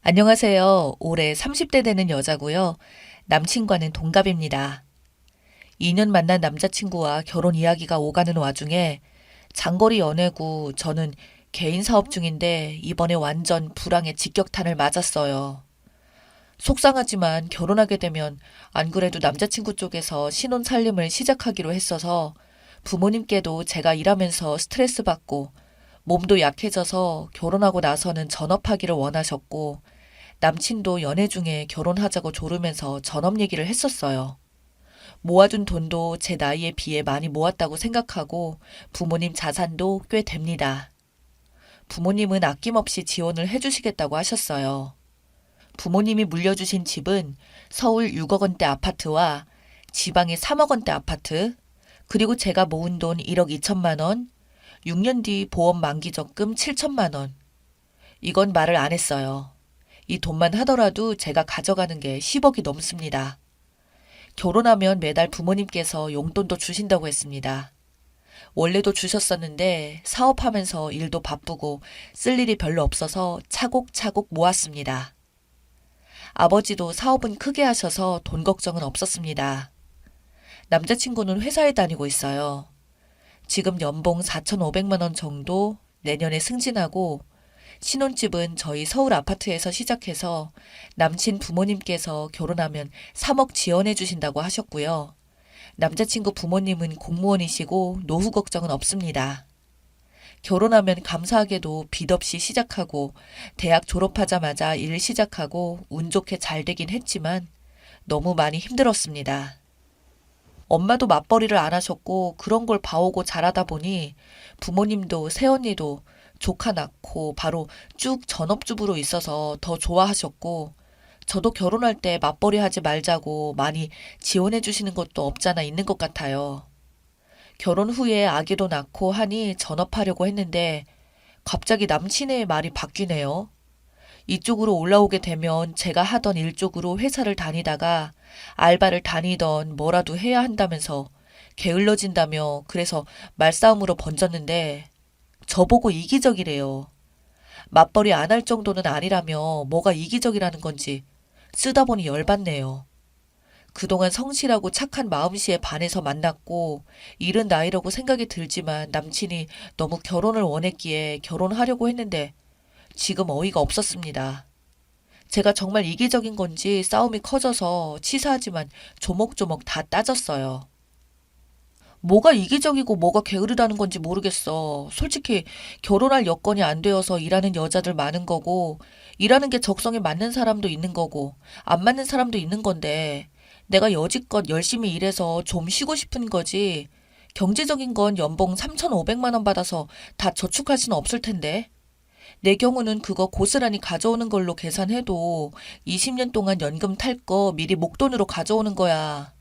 안녕하세요. 올해 30대 되는 여자고요. 남친과는 동갑입니다. 2년 만난 남자친구와 결혼 이야기가 오가는 와중에 장거리 연애고 저는 개인 사업 중인데 이번에 완전 불황의 직격탄을 맞았어요. 속상하지만 결혼하게 되면 안 그래도 남자친구 쪽에서 신혼 살림을 시작하기로 했어서 부모님께도 제가 일하면서 스트레스 받고 몸도 약해져서 결혼하고 나서는 전업하기를 원하셨고 남친도 연애 중에 결혼하자고 조르면서 전업 얘기를 했었어요. 모아둔 돈도 제 나이에 비해 많이 모았다고 생각하고 부모님 자산도 꽤 됩니다. 부모님은 아낌없이 지원을 해주시겠다고 하셨어요. 부모님이 물려주신 집은 서울 6억 원대 아파트와 지방의 3억 원대 아파트, 그리고 제가 모은 돈 1억 2천만 원, 6년 뒤 보험 만기 적금 7천만 원. 이건 말을 안 했어요. 이 돈만 하더라도 제가 가져가는 게 10억이 넘습니다. 결혼하면 매달 부모님께서 용돈도 주신다고 했습니다. 원래도 주셨었는데 사업하면서 일도 바쁘고 쓸 일이 별로 없어서 차곡차곡 모았습니다. 아버지도 사업은 크게 하셔서 돈 걱정은 없었습니다. 남자친구는 회사에 다니고 있어요. 지금 연봉 4,500만 원 정도 내년에 승진하고 신혼집은 저희 서울 아파트에서 시작해서 남친 부모님께서 결혼하면 3억 지원해 주신다고 하셨고요. 남자친구 부모님은 공무원이시고 노후 걱정은 없습니다. 결혼하면 감사하게도 빚 없이 시작하고 대학 졸업하자마자 일 시작하고 운 좋게 잘 되긴 했지만 너무 많이 힘들었습니다. 엄마도 맞벌이를 안 하셨고 그런 걸 봐오고 자라다 보니 부모님도 새언니도 조카 낳고 바로 쭉 전업주부로 있어서 더 좋아하셨고 저도 결혼할 때 맞벌이 하지 말자고 많이 지원해 주시는 것도 없잖아 있는 것 같아요. 결혼 후에 아기도 낳고 하니 전업하려고 했는데 갑자기 남친의 말이 바뀌네요. 이쪽으로 올라오게 되면 제가 하던 일 쪽으로 회사를 다니다가 알바를 다니던 뭐라도 해야 한다면서 게을러진다며 그래서 말싸움으로 번졌는데 저보고 이기적이래요. 맞벌이 안 할 정도는 아니라며 뭐가 이기적이라는 건지 쓰다 보니 열받네요. 그동안 성실하고 착한 마음씨에 반해서 만났고 이른 나이라고 생각이 들지만 남친이 너무 결혼을 원했기에 결혼하려고 했는데 지금 어이가 없었습니다. 제가 정말 이기적인 건지 싸움이 커져서 치사하지만 조목조목 다 따졌어요. 뭐가 이기적이고 뭐가 게으르다는 건지 모르겠어. 솔직히 결혼할 여건이 안 되어서 일하는 여자들 많은 거고, 일하는 게 적성에 맞는 사람도 있는 거고, 안 맞는 사람도 있는 건데, 내가 여지껏 열심히 일해서 좀 쉬고 싶은 거지. 경제적인 건 연봉 3,500만 원 받아서 다 저축할 수는 없을 텐데. 내 경우는 그거 고스란히 가져오는 걸로 계산해도 20년 동안 연금 탈 거 미리 목돈으로 가져오는 거야.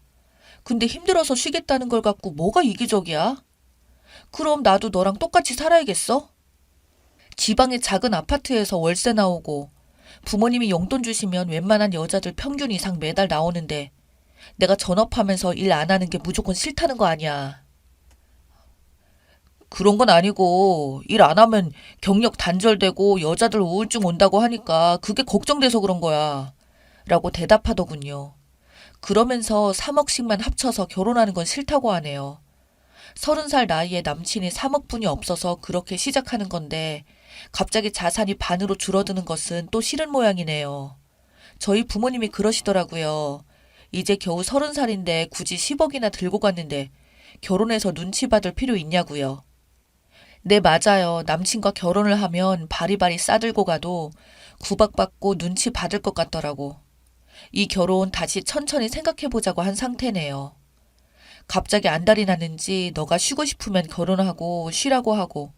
근데 힘들어서 쉬겠다는 걸 갖고 뭐가 이기적이야? 그럼 나도 너랑 똑같이 살아야겠어? 지방의 작은 아파트에서 월세 나오고 부모님이 용돈 주시면 웬만한 여자들 평균 이상 매달 나오는데 내가 전업하면서 일 안 하는 게 무조건 싫다는 거 아니야. 그런 건 아니고 일 안 하면 경력 단절되고 여자들 우울증 온다고 하니까 그게 걱정돼서 그런 거야. 라고 대답하더군요. 그러면서 3억씩만 합쳐서 결혼하는 건 싫다고 하네요. 30살 나이에 남친이 3억뿐이 없어서 그렇게 시작하는 건데 갑자기 자산이 반으로 줄어드는 것은 또 싫은 모양이네요. 저희 부모님이 그러시더라고요. 이제 겨우 30살인데 굳이 10억이나 들고 갔는데 결혼해서 눈치 받을 필요 있냐고요. 네, 맞아요. 남친과 결혼을 하면 바리바리 싸들고 가도 구박받고 눈치 받을 것 같더라고. 이 결혼 다시 천천히 생각해보자고 한 상태네요. 갑자기 안달이 났는지 너가 쉬고 싶으면 결혼하고 쉬라고 하고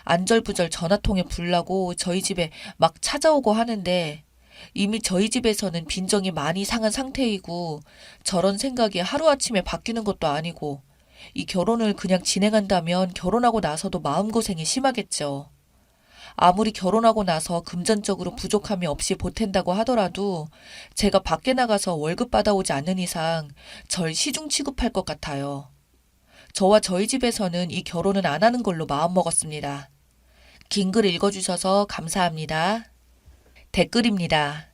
안절부절 전화통에 불라고 저희 집에 막 찾아오고 하는데 이미 저희 집에서는 빈정이 많이 상한 상태이고 저런 생각이 하루아침에 바뀌는 것도 아니고 이 결혼을 그냥 진행한다면 결혼하고 나서도 마음고생이 심하겠죠. 아무리 결혼하고 나서 금전적으로 부족함이 없이 보탠다고 하더라도 제가 밖에 나가서 월급 받아오지 않는 이상 절 시중 취급할 것 같아요. 저와 저희 집에서는 이 결혼은 안 하는 걸로 마음먹었습니다. 긴 글 읽어주셔서 감사합니다. 댓글입니다.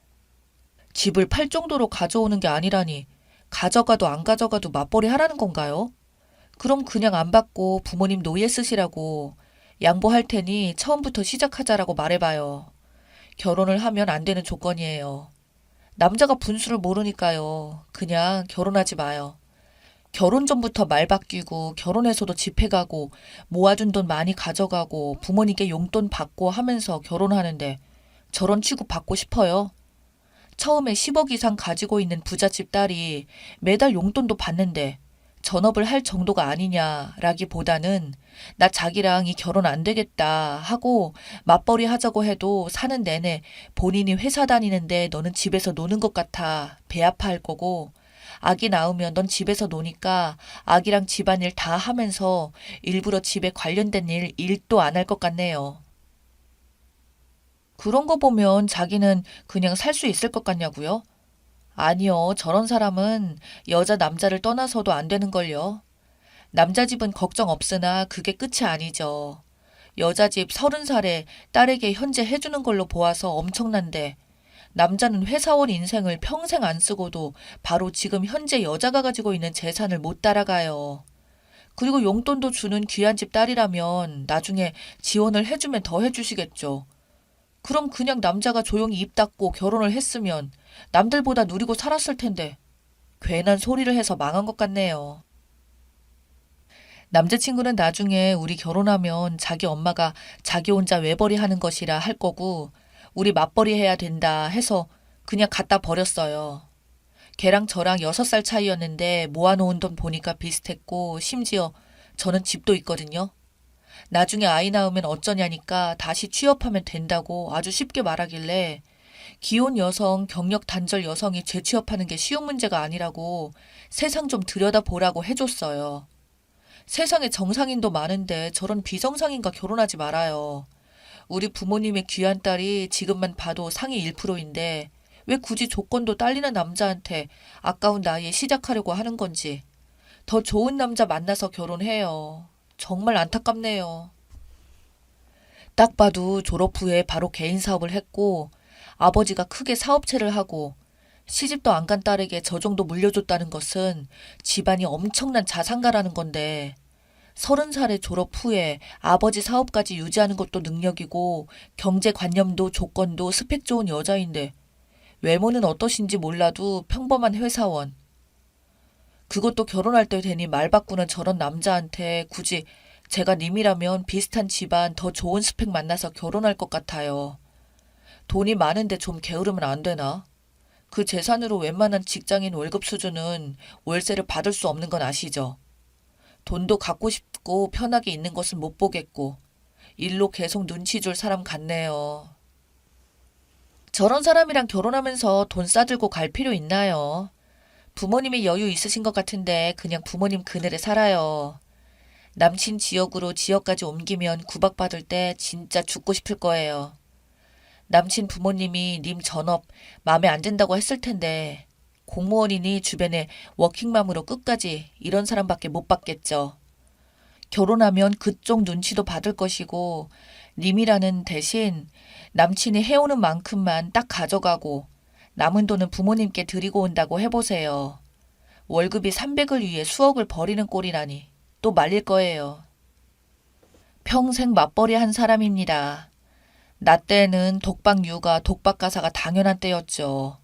집을 팔 정도로 가져오는 게 아니라니 가져가도 안 가져가도 맞벌이 하라는 건가요? 그럼 그냥 안 받고 부모님 노예 쓰시라고 양보할 테니 처음부터 시작하자라고 말해봐요. 결혼을 하면 안 되는 조건이에요. 남자가 분수를 모르니까요. 그냥 결혼하지 마요. 결혼 전부터 말 바뀌고 결혼해서도 집해 가고 모아둔 돈 많이 가져가고 부모님께 용돈 받고 하면서 결혼하는데 저런 취급 받고 싶어요? 처음에 10억 이상 가지고 있는 부잣집 딸이 매달 용돈도 받는데 전업을 할 정도가 아니냐라기보다는 나 자기랑 이 결혼 안 되겠다 하고 맞벌이 하자고 해도 사는 내내 본인이 회사 다니는데 너는 집에서 노는 것 같아 배 아파할 거고 아기 낳으면 넌 집에서 노니까 아기랑 집안일 다 하면서 일부러 집에 관련된 일도 안 할 것 같네요. 그런 거 보면 자기는 그냥 살 수 있을 것 같냐고요? 아니요, 저런 사람은 여자 남자를 떠나서도 안 되는걸요. 남자 집은 걱정 없으나 그게 끝이 아니죠. 여자 집 30살에 딸에게 현재 해주는 걸로 보아서 엄청난데 남자는 회사원 인생을 평생 안 쓰고도 바로 지금 현재 여자가 가지고 있는 재산을 못 따라가요. 그리고 용돈도 주는 귀한 집 딸이라면 나중에 지원을 해주면 더 해주시겠죠. 그럼 그냥 남자가 조용히 입 닫고 결혼을 했으면 남들보다 누리고 살았을 텐데 괜한 소리를 해서 망한 것 같네요. 남자친구는 나중에 우리 결혼하면 자기 엄마가 자기 혼자 외벌이 하는 것이라 할 거고 우리 맞벌이 해야 된다 해서 그냥 갖다 버렸어요. 걔랑 저랑 6살 차이였는데 모아놓은 돈 보니까 비슷했고 심지어 저는 집도 있거든요. 나중에 아이 낳으면 어쩌냐니까 다시 취업하면 된다고 아주 쉽게 말하길래 기혼 여성, 경력 단절 여성이 재취업하는 게 쉬운 문제가 아니라고 세상 좀 들여다보라고 해줬어요. 세상에 정상인도 많은데 저런 비정상인과 결혼하지 말아요. 우리 부모님의 귀한 딸이 지금만 봐도 상위 1%인데 왜 굳이 조건도 딸리는 남자한테 아까운 나이에 시작하려고 하는 건지. 더 좋은 남자 만나서 결혼해요. 정말 안타깝네요. 딱 봐도 졸업 후에 바로 개인 사업을 했고 아버지가 크게 사업체를 하고 시집도 안 간 딸에게 저 정도 물려줬다는 것은 집안이 엄청난 자산가라는 건데 30살에 졸업 후에 아버지 사업까지 유지하는 것도 능력이고 경제관념도 조건도 스펙 좋은 여자인데 외모는 어떠신지 몰라도 평범한 회사원. 그것도 결혼할 때 되니 말 바꾸는 저런 남자한테 굳이 제가 님이라면 비슷한 집안 더 좋은 스펙 만나서 결혼할 것 같아요. 돈이 많은데 좀 게으르면 안 되나? 그 재산으로 웬만한 직장인 월급 수준은 월세를 받을 수 없는 건 아시죠? 돈도 갖고 싶고 편하게 있는 것은 못 보겠고 일로 계속 눈치 줄 사람 같네요. 저런 사람이랑 결혼하면서 돈 싸들고 갈 필요 있나요? 부모님이 여유 있으신 것 같은데 그냥 부모님 그늘에 살아요. 남친 지역으로 지역까지 옮기면 구박받을 때 진짜 죽고 싶을 거예요. 남친 부모님이 님 전업 마음에 안 든다고 했을 텐데 공무원이니 주변에 워킹맘으로 끝까지 이런 사람밖에 못 받겠죠. 결혼하면 그쪽 눈치도 받을 것이고 님이라는 대신 남친이 해오는 만큼만 딱 가져가고 남은 돈은 부모님께 드리고 온다고 해보세요. 월급이 300을 위해 수억을 버리는 꼴이라니 또 말릴 거예요. 평생 맞벌이 한 사람입니다. 나 때는 독박 육아, 독박 가사가 당연한 때였죠.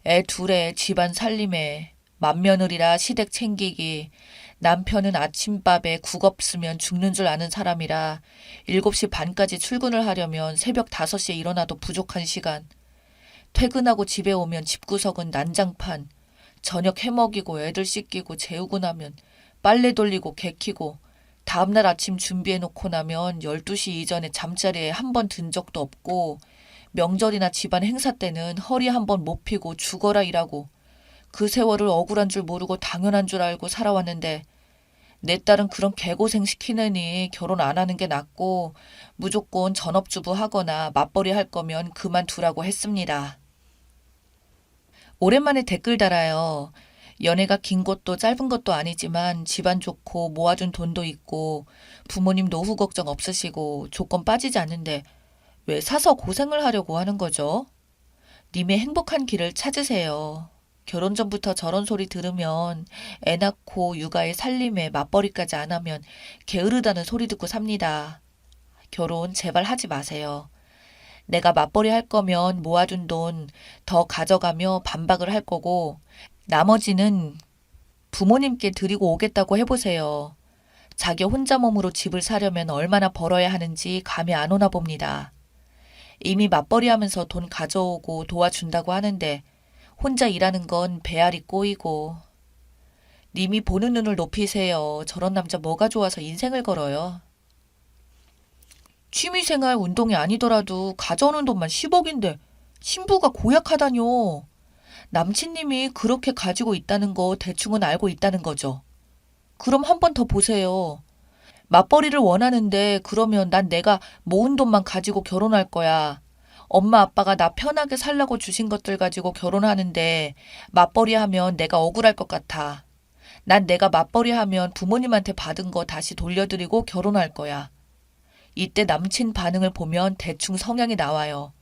애 둘에 집안 살림에 맏며느리라 시댁 챙기기, 남편은 아침밥에 국 없으면 죽는 줄 아는 사람이라 7시 반까지 출근을 하려면 새벽 5시에 일어나도 부족한 시간. 퇴근하고 집에 오면 집구석은 난장판. 저녁 해먹이고 애들 씻기고 재우고 나면 빨래 돌리고 개키고 다음날 아침 준비해놓고 나면 12시 이전에 잠자리에 한 번 든 적도 없고 명절이나 집안 행사 때는 허리 한 번 못 펴고 죽어라 일하고 그 세월을 억울한 줄 모르고 당연한 줄 알고 살아왔는데 내 딸은 그런 개고생 시키느니 결혼 안 하는 게 낫고 무조건 전업주부 하거나 맞벌이 할 거면 그만두라고 했습니다. 오랜만에 댓글 달아요. 연애가 긴 것도 짧은 것도 아니지만 집안 좋고 모아둔 돈도 있고 부모님 노후 걱정 없으시고 조건 빠지지 않는데 왜 사서 고생을 하려고 하는 거죠? 님의 행복한 길을 찾으세요. 결혼 전부터 저런 소리 들으면 애 낳고 육아에 살림에 맞벌이까지 안 하면 게으르다는 소리 듣고 삽니다. 결혼 제발 하지 마세요. 내가 맞벌이 할 거면 모아둔 돈 더 가져가며 반박을 할 거고 나머지는 부모님께 드리고 오겠다고 해보세요. 자기 혼자 몸으로 집을 사려면 얼마나 벌어야 하는지 감이 안 오나 봅니다. 이미 맞벌이 하면서 돈 가져오고 도와준다고 하는데 혼자 일하는 건 배알이 꼬이고. 님이 보는 눈을 높이세요. 저런 남자 뭐가 좋아서 인생을 걸어요. 취미생활 운동이 아니더라도 가져오는 돈만 10억인데 신부가 고약하다뇨. 남친님이 그렇게 가지고 있다는 거 대충은 알고 있다는 거죠. 그럼 한 번 더 보세요. 맞벌이를 원하는데 그러면 난 내가 모은 돈만 가지고 결혼할 거야. 엄마 아빠가 나 편하게 살라고 주신 것들 가지고 결혼하는데 맞벌이 하면 내가 억울할 것 같아. 난 내가 맞벌이 하면 부모님한테 받은 거 다시 돌려드리고 결혼할 거야. 이때 남친 반응을 보면 대충 성향이 나와요.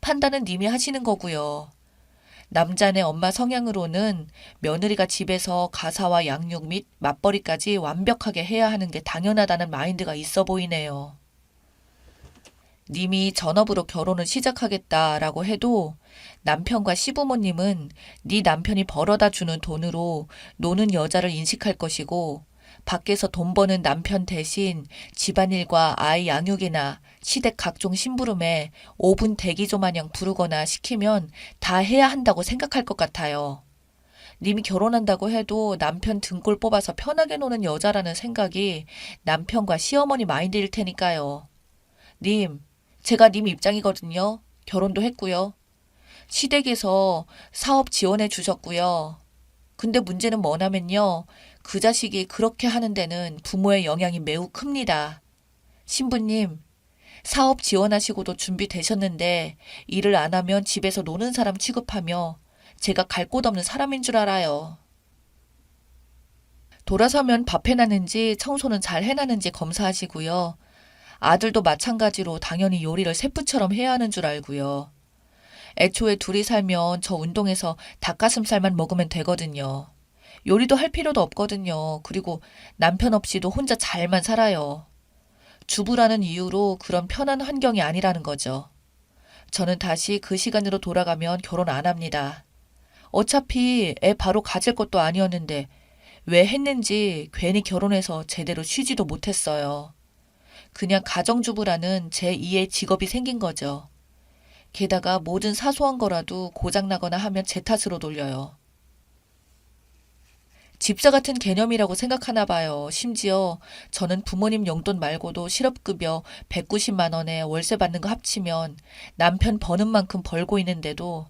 판단은 님이 하시는 거고요. 남자네 엄마 성향으로는 며느리가 집에서 가사와 양육 및 맞벌이까지 완벽하게 해야 하는 게 당연하다는 마인드가 있어 보이네요. 님이 전업으로 결혼을 시작하겠다라고 해도 남편과 시부모님은 네 남편이 벌어다 주는 돈으로 노는 여자를 인식할 것이고 밖에서 돈 버는 남편 대신 집안일과 아이 양육이나 시댁 각종 심부름에 5분 대기조 마냥 부르거나 시키면 다 해야 한다고 생각할 것 같아요. 님이 결혼한다고 해도 남편 등골 뽑아서 편하게 노는 여자라는 생각이 남편과 시어머니 마인드일 테니까요. 님, 제가 님 입장이거든요. 결혼도 했고요. 시댁에서 사업 지원해 주셨고요. 근데 문제는 뭐냐면요. 그 자식이 그렇게 하는 데는 부모의 영향이 매우 큽니다. 신부님, 사업 지원하시고도 준비되셨는데 일을 안 하면 집에서 노는 사람 취급하며 제가 갈 곳 없는 사람인 줄 알아요. 돌아서면 밥 해놨는지 청소는 잘 해놨는지 검사하시고요. 아들도 마찬가지로 당연히 요리를 셰프처럼 해야 하는 줄 알고요. 애초에 둘이 살면 저 운동해서 닭가슴살만 먹으면 되거든요. 요리도 할 필요도 없거든요. 그리고 남편 없이도 혼자 잘만 살아요. 주부라는 이유로 그런 편한 환경이 아니라는 거죠. 저는 다시 그 시간으로 돌아가면 결혼 안 합니다. 어차피 애 바로 가질 것도 아니었는데 왜 했는지 괜히 결혼해서 제대로 쉬지도 못했어요. 그냥 가정주부라는 제2의 직업이 생긴 거죠. 게다가 모든 사소한 거라도 고장나거나 하면 제 탓으로 돌려요. 집사 같은 개념이라고 생각하나 봐요. 심지어 저는 부모님 용돈 말고도 실업급여 190만 원에 월세 받는 거 합치면 남편 버는 만큼 벌고 있는데도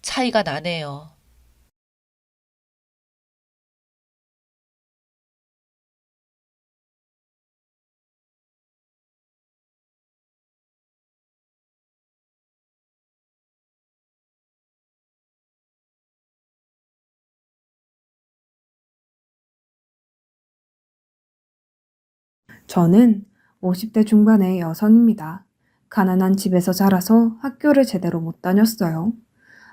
차이가 나네요. 저는 50대 중반의 여성입니다. 가난한 집에서 자라서 학교를 제대로 못 다녔어요.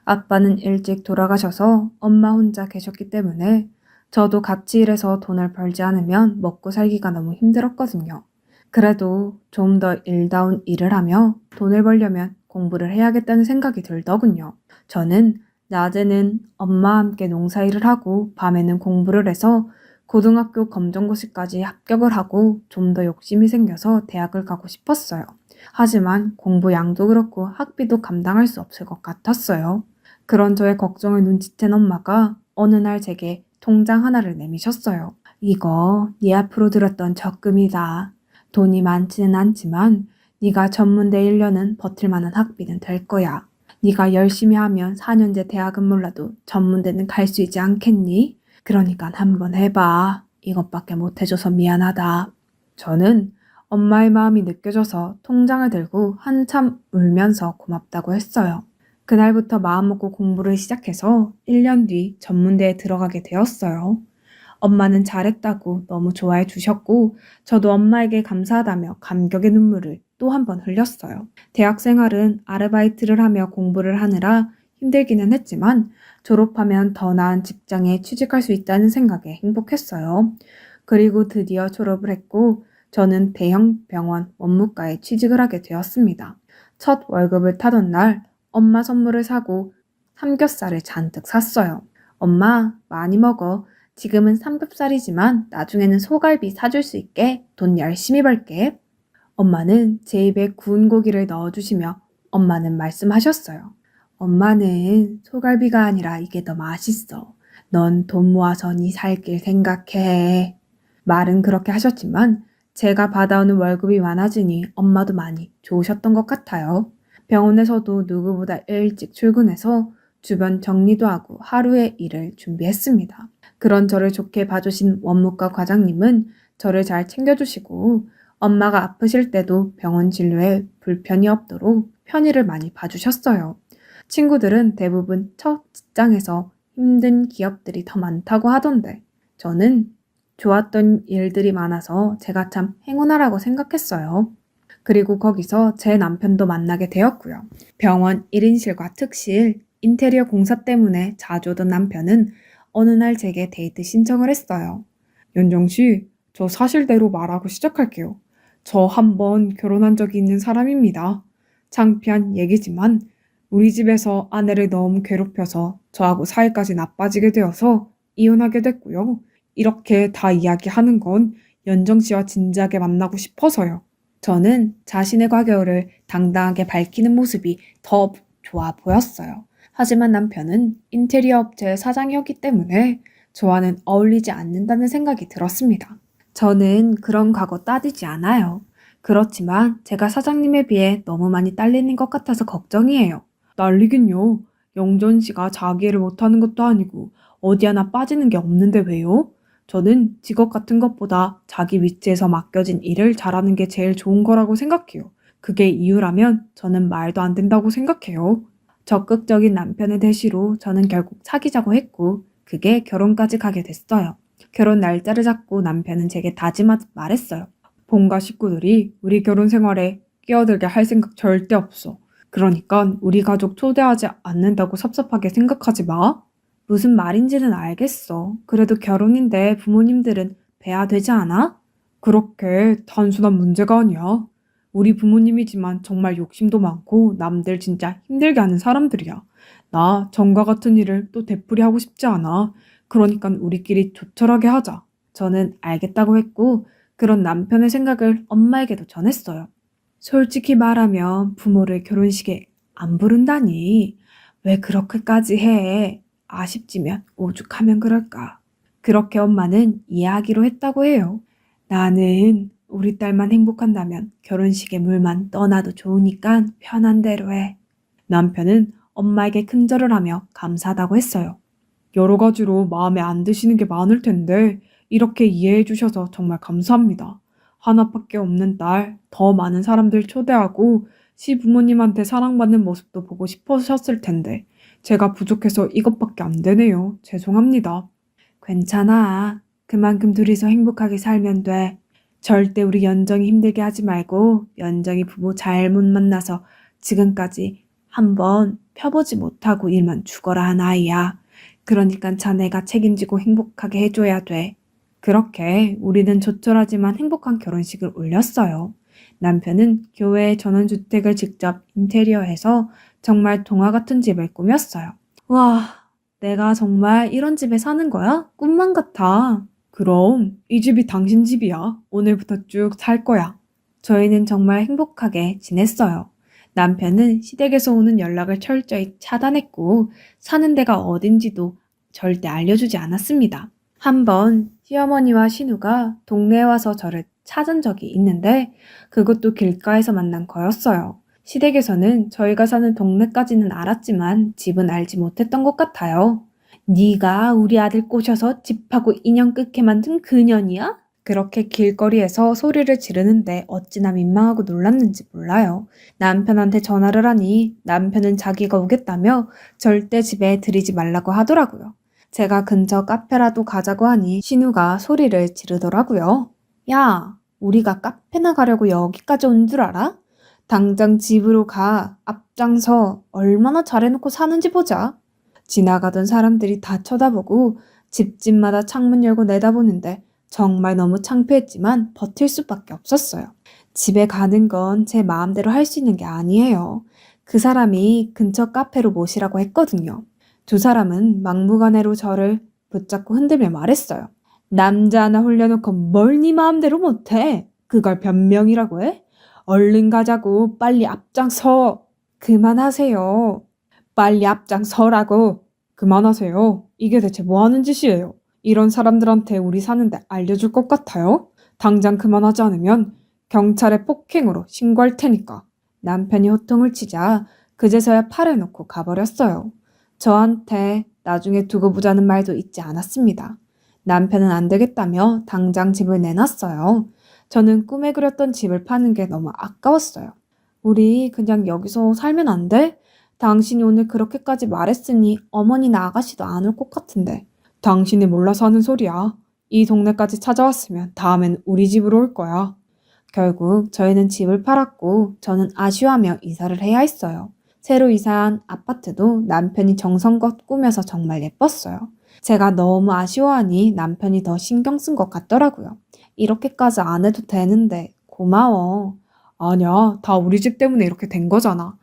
아빠는 일찍 돌아가셔서 엄마 혼자 계셨기 때문에 저도 같이 일해서 돈을 벌지 않으면 먹고 살기가 너무 힘들었거든요. 그래도 좀 더 일다운 일을 하며 돈을 벌려면 공부를 해야겠다는 생각이 들더군요. 저는 낮에는 엄마와 함께 농사일을 하고 밤에는 공부를 해서 고등학교 검정고시까지 합격을 하고 좀 더 욕심이 생겨서 대학을 가고 싶었어요. 하지만 공부 양도 그렇고 학비도 감당할 수 없을 것 같았어요. 그런 저의 걱정을 눈치챈 엄마가 어느 날 제게 통장 하나를 내미셨어요. 이거 네 앞으로 들었던 적금이다. 돈이 많지는 않지만 네가 전문대 1년은 버틸 만한 학비는 될 거야. 네가 열심히 하면 4년제 대학은 몰라도 전문대는 갈 수 있지 않겠니? 그러니까 한번 해봐. 이것밖에 못 해줘서 미안하다. 저는 엄마의 마음이 느껴져서 통장을 들고 한참 울면서 고맙다고 했어요. 그날부터 마음먹고 공부를 시작해서 1년 뒤 전문대에 들어가게 되었어요. 엄마는 잘했다고 너무 좋아해 주셨고 저도 엄마에게 감사하다며 감격의 눈물을 또 한 번 흘렸어요. 대학 생활은 아르바이트를 하며 공부를 하느라 힘들기는 했지만 졸업하면 더 나은 직장에 취직할 수 있다는 생각에 행복했어요. 그리고 드디어 졸업을 했고 저는 대형 병원 원무과에 취직을 하게 되었습니다. 첫 월급을 타던 날 엄마 선물을 사고 삼겹살을 잔뜩 샀어요. 엄마, 많이 먹어. 지금은 삼겹살이지만 나중에는 소갈비 사줄 수 있게 돈 열심히 벌게. 엄마는 제 입에 구운 고기를 넣어주시며 엄마는 말씀하셨어요. 엄마는 소갈비가 아니라 이게 더 맛있어. 넌 돈 모아서 네 살 길 생각해. 말은 그렇게 하셨지만 제가 받아오는 월급이 많아지니 엄마도 많이 좋으셨던 것 같아요. 병원에서도 누구보다 일찍 출근해서 주변 정리도 하고 하루의 일을 준비했습니다. 그런 저를 좋게 봐주신 원무과 과장님은 저를 잘 챙겨주시고 엄마가 아프실 때도 병원 진료에 불편이 없도록 편의를 많이 봐주셨어요. 친구들은 대부분 첫 직장에서 힘든 기업들이 더 많다고 하던데 저는 좋았던 일들이 많아서 제가 참 행운아라고 생각했어요. 그리고 거기서 제 남편도 만나게 되었고요. 병원 1인실과 특실, 인테리어 공사 때문에 자주 오던 남편은 어느 날 제게 데이트 신청을 했어요. 연정씨, 저 사실대로 말하고 시작할게요. 저 한 번 결혼한 적이 있는 사람입니다. 창피한 얘기지만 우리 집에서 아내를 너무 괴롭혀서 저하고 사이까지 나빠지게 되어서 이혼하게 됐고요. 이렇게 다 이야기하는 건 연정 씨와 진지하게 만나고 싶어서요. 저는 자신의 과거를 당당하게 밝히는 모습이 더 좋아 보였어요. 하지만 남편은 인테리어 업체 사장이었기 때문에 저와는 어울리지 않는다는 생각이 들었습니다. 저는 그런 과거 따지지 않아요. 그렇지만 제가 사장님에 비해 너무 많이 딸리는 것 같아서 걱정이에요. 딸리긴요. 영전 씨가 자기 일을 못하는 것도 아니고 어디 하나 빠지는 게 없는데 왜요? 저는 직업 같은 것보다 자기 위치에서 맡겨진 일을 잘하는 게 제일 좋은 거라고 생각해요. 그게 이유라면 저는 말도 안 된다고 생각해요. 적극적인 남편의 대시로 저는 결국 사귀자고 했고 그게 결혼까지 가게 됐어요. 결혼 날짜를 잡고 남편은 제게 다짐하듯 말했어요. 본가 식구들이 우리 결혼 생활에 끼어들게 할 생각 절대 없어. 그러니까 우리 가족 초대하지 않는다고 섭섭하게 생각하지 마. 무슨 말인지는 알겠어. 그래도 결혼인데 부모님들은 뵈야 되지 않아? 그렇게 단순한 문제가 아니야. 우리 부모님이지만 정말 욕심도 많고 남들 진짜 힘들게 하는 사람들이야. 나 전과 같은 일을 또 되풀이하고 싶지 않아. 그러니까 우리끼리 조촐하게 하자. 저는 알겠다고 했고 그런 남편의 생각을 엄마에게도 전했어요. 솔직히 말하면 부모를 결혼식에 안 부른다니. 왜 그렇게까지 해? 아쉽지만 오죽하면 그럴까. 그렇게 엄마는 이해하기로 했다고 해요. 나는 우리 딸만 행복한다면 결혼식에 물만 떠나도 좋으니까 편한 대로 해. 남편은 엄마에게 큰절을 하며 감사하다고 했어요. 여러 가지로 마음에 안 드시는 게 많을 텐데 이렇게 이해해 주셔서 정말 감사합니다. 하나밖에 없는 딸, 더 많은 사람들 초대하고 시부모님한테 사랑받는 모습도 보고 싶으셨을 텐데 제가 부족해서 이것밖에 안 되네요. 죄송합니다. 괜찮아. 그만큼 둘이서 행복하게 살면 돼. 절대 우리 연정이 힘들게 하지 말고 연정이 부모 잘못 만나서 지금까지 한번 펴보지 못하고 일만 죽어라 한 아이야. 그러니까 자네가 책임지고 행복하게 해줘야 돼. 그렇게 우리는 조촐하지만 행복한 결혼식을 올렸어요. 남편은 교회에 전원주택을 직접 인테리어해서 정말 동화 같은 집을 꾸몄어요. 와, 내가 정말 이런 집에 사는 거야? 꿈만 같아. 그럼 이 집이 당신 집이야. 오늘부터 쭉 살 거야. 저희는 정말 행복하게 지냈어요. 남편은 시댁에서 오는 연락을 철저히 차단했고 사는 데가 어딘지도 절대 알려주지 않았습니다. 한번 시어머니와 신우가 동네에 와서 저를 찾은 적이 있는데 그것도 길가에서 만난 거였어요. 시댁에서는 저희가 사는 동네까지는 알았지만 집은 알지 못했던 것 같아요. 네가 우리 아들 꼬셔서 집하고 인연 끊게 만든 그년이야? 그렇게 길거리에서 소리를 지르는데 어찌나 민망하고 놀랐는지 몰라요. 남편한테 전화를 하니 남편은 자기가 오겠다며 절대 집에 들이지 말라고 하더라고요. 제가 근처 카페라도 가자고 하니 신우가 소리를 지르더라고요. 야, 우리가 카페나 가려고 여기까지 온 줄 알아? 당장 집으로 가. 앞장서. 얼마나 잘해놓고 사는지 보자. 지나가던 사람들이 다 쳐다보고 집집마다 창문 열고 내다보는데 정말 너무 창피했지만 버틸 수밖에 없었어요. 집에 가는 건 제 마음대로 할 수 있는 게 아니에요. 그 사람이 근처 카페로 모시라고 했거든요. 두 사람은 막무가내로 저를 붙잡고 흔들며 말했어요. 남자 하나 홀려놓고 뭘 네 마음대로 못해? 그걸 변명이라고 해? 얼른 가자고. 빨리 앞장서. 그만하세요. 빨리 앞장서라고. 그만하세요. 이게 대체 뭐 하는 짓이에요? 이런 사람들한테 우리 사는데 알려줄 것 같아요? 당장 그만하지 않으면 경찰에 폭행으로 신고할 테니까. 남편이 호통을 치자 그제서야 팔을 놓고 가버렸어요. 저한테 나중에 두고 보자는 말도 잊지 않았습니다. 남편은 안 되겠다며 당장 집을 내놨어요. 저는 꿈에 그렸던 집을 파는 게 너무 아까웠어요. 우리 그냥 여기서 살면 안 돼? 당신이 오늘 그렇게까지 말했으니 어머니나 아가씨도 안 올 것 같은데. 당신이 몰라서 하는 소리야. 이 동네까지 찾아왔으면 다음엔 우리 집으로 올 거야. 결국 저희는 집을 팔았고 저는 아쉬워하며 이사를 해야 했어요. 새로 이사한 아파트도 남편이 정성껏 꾸며서 정말 예뻤어요. 제가 너무 아쉬워하니 남편이 더 신경 쓴 것 같더라고요. 이렇게까지 안 해도 되는데 고마워. 아니야, 다 우리 집 때문에 이렇게 된 거잖아.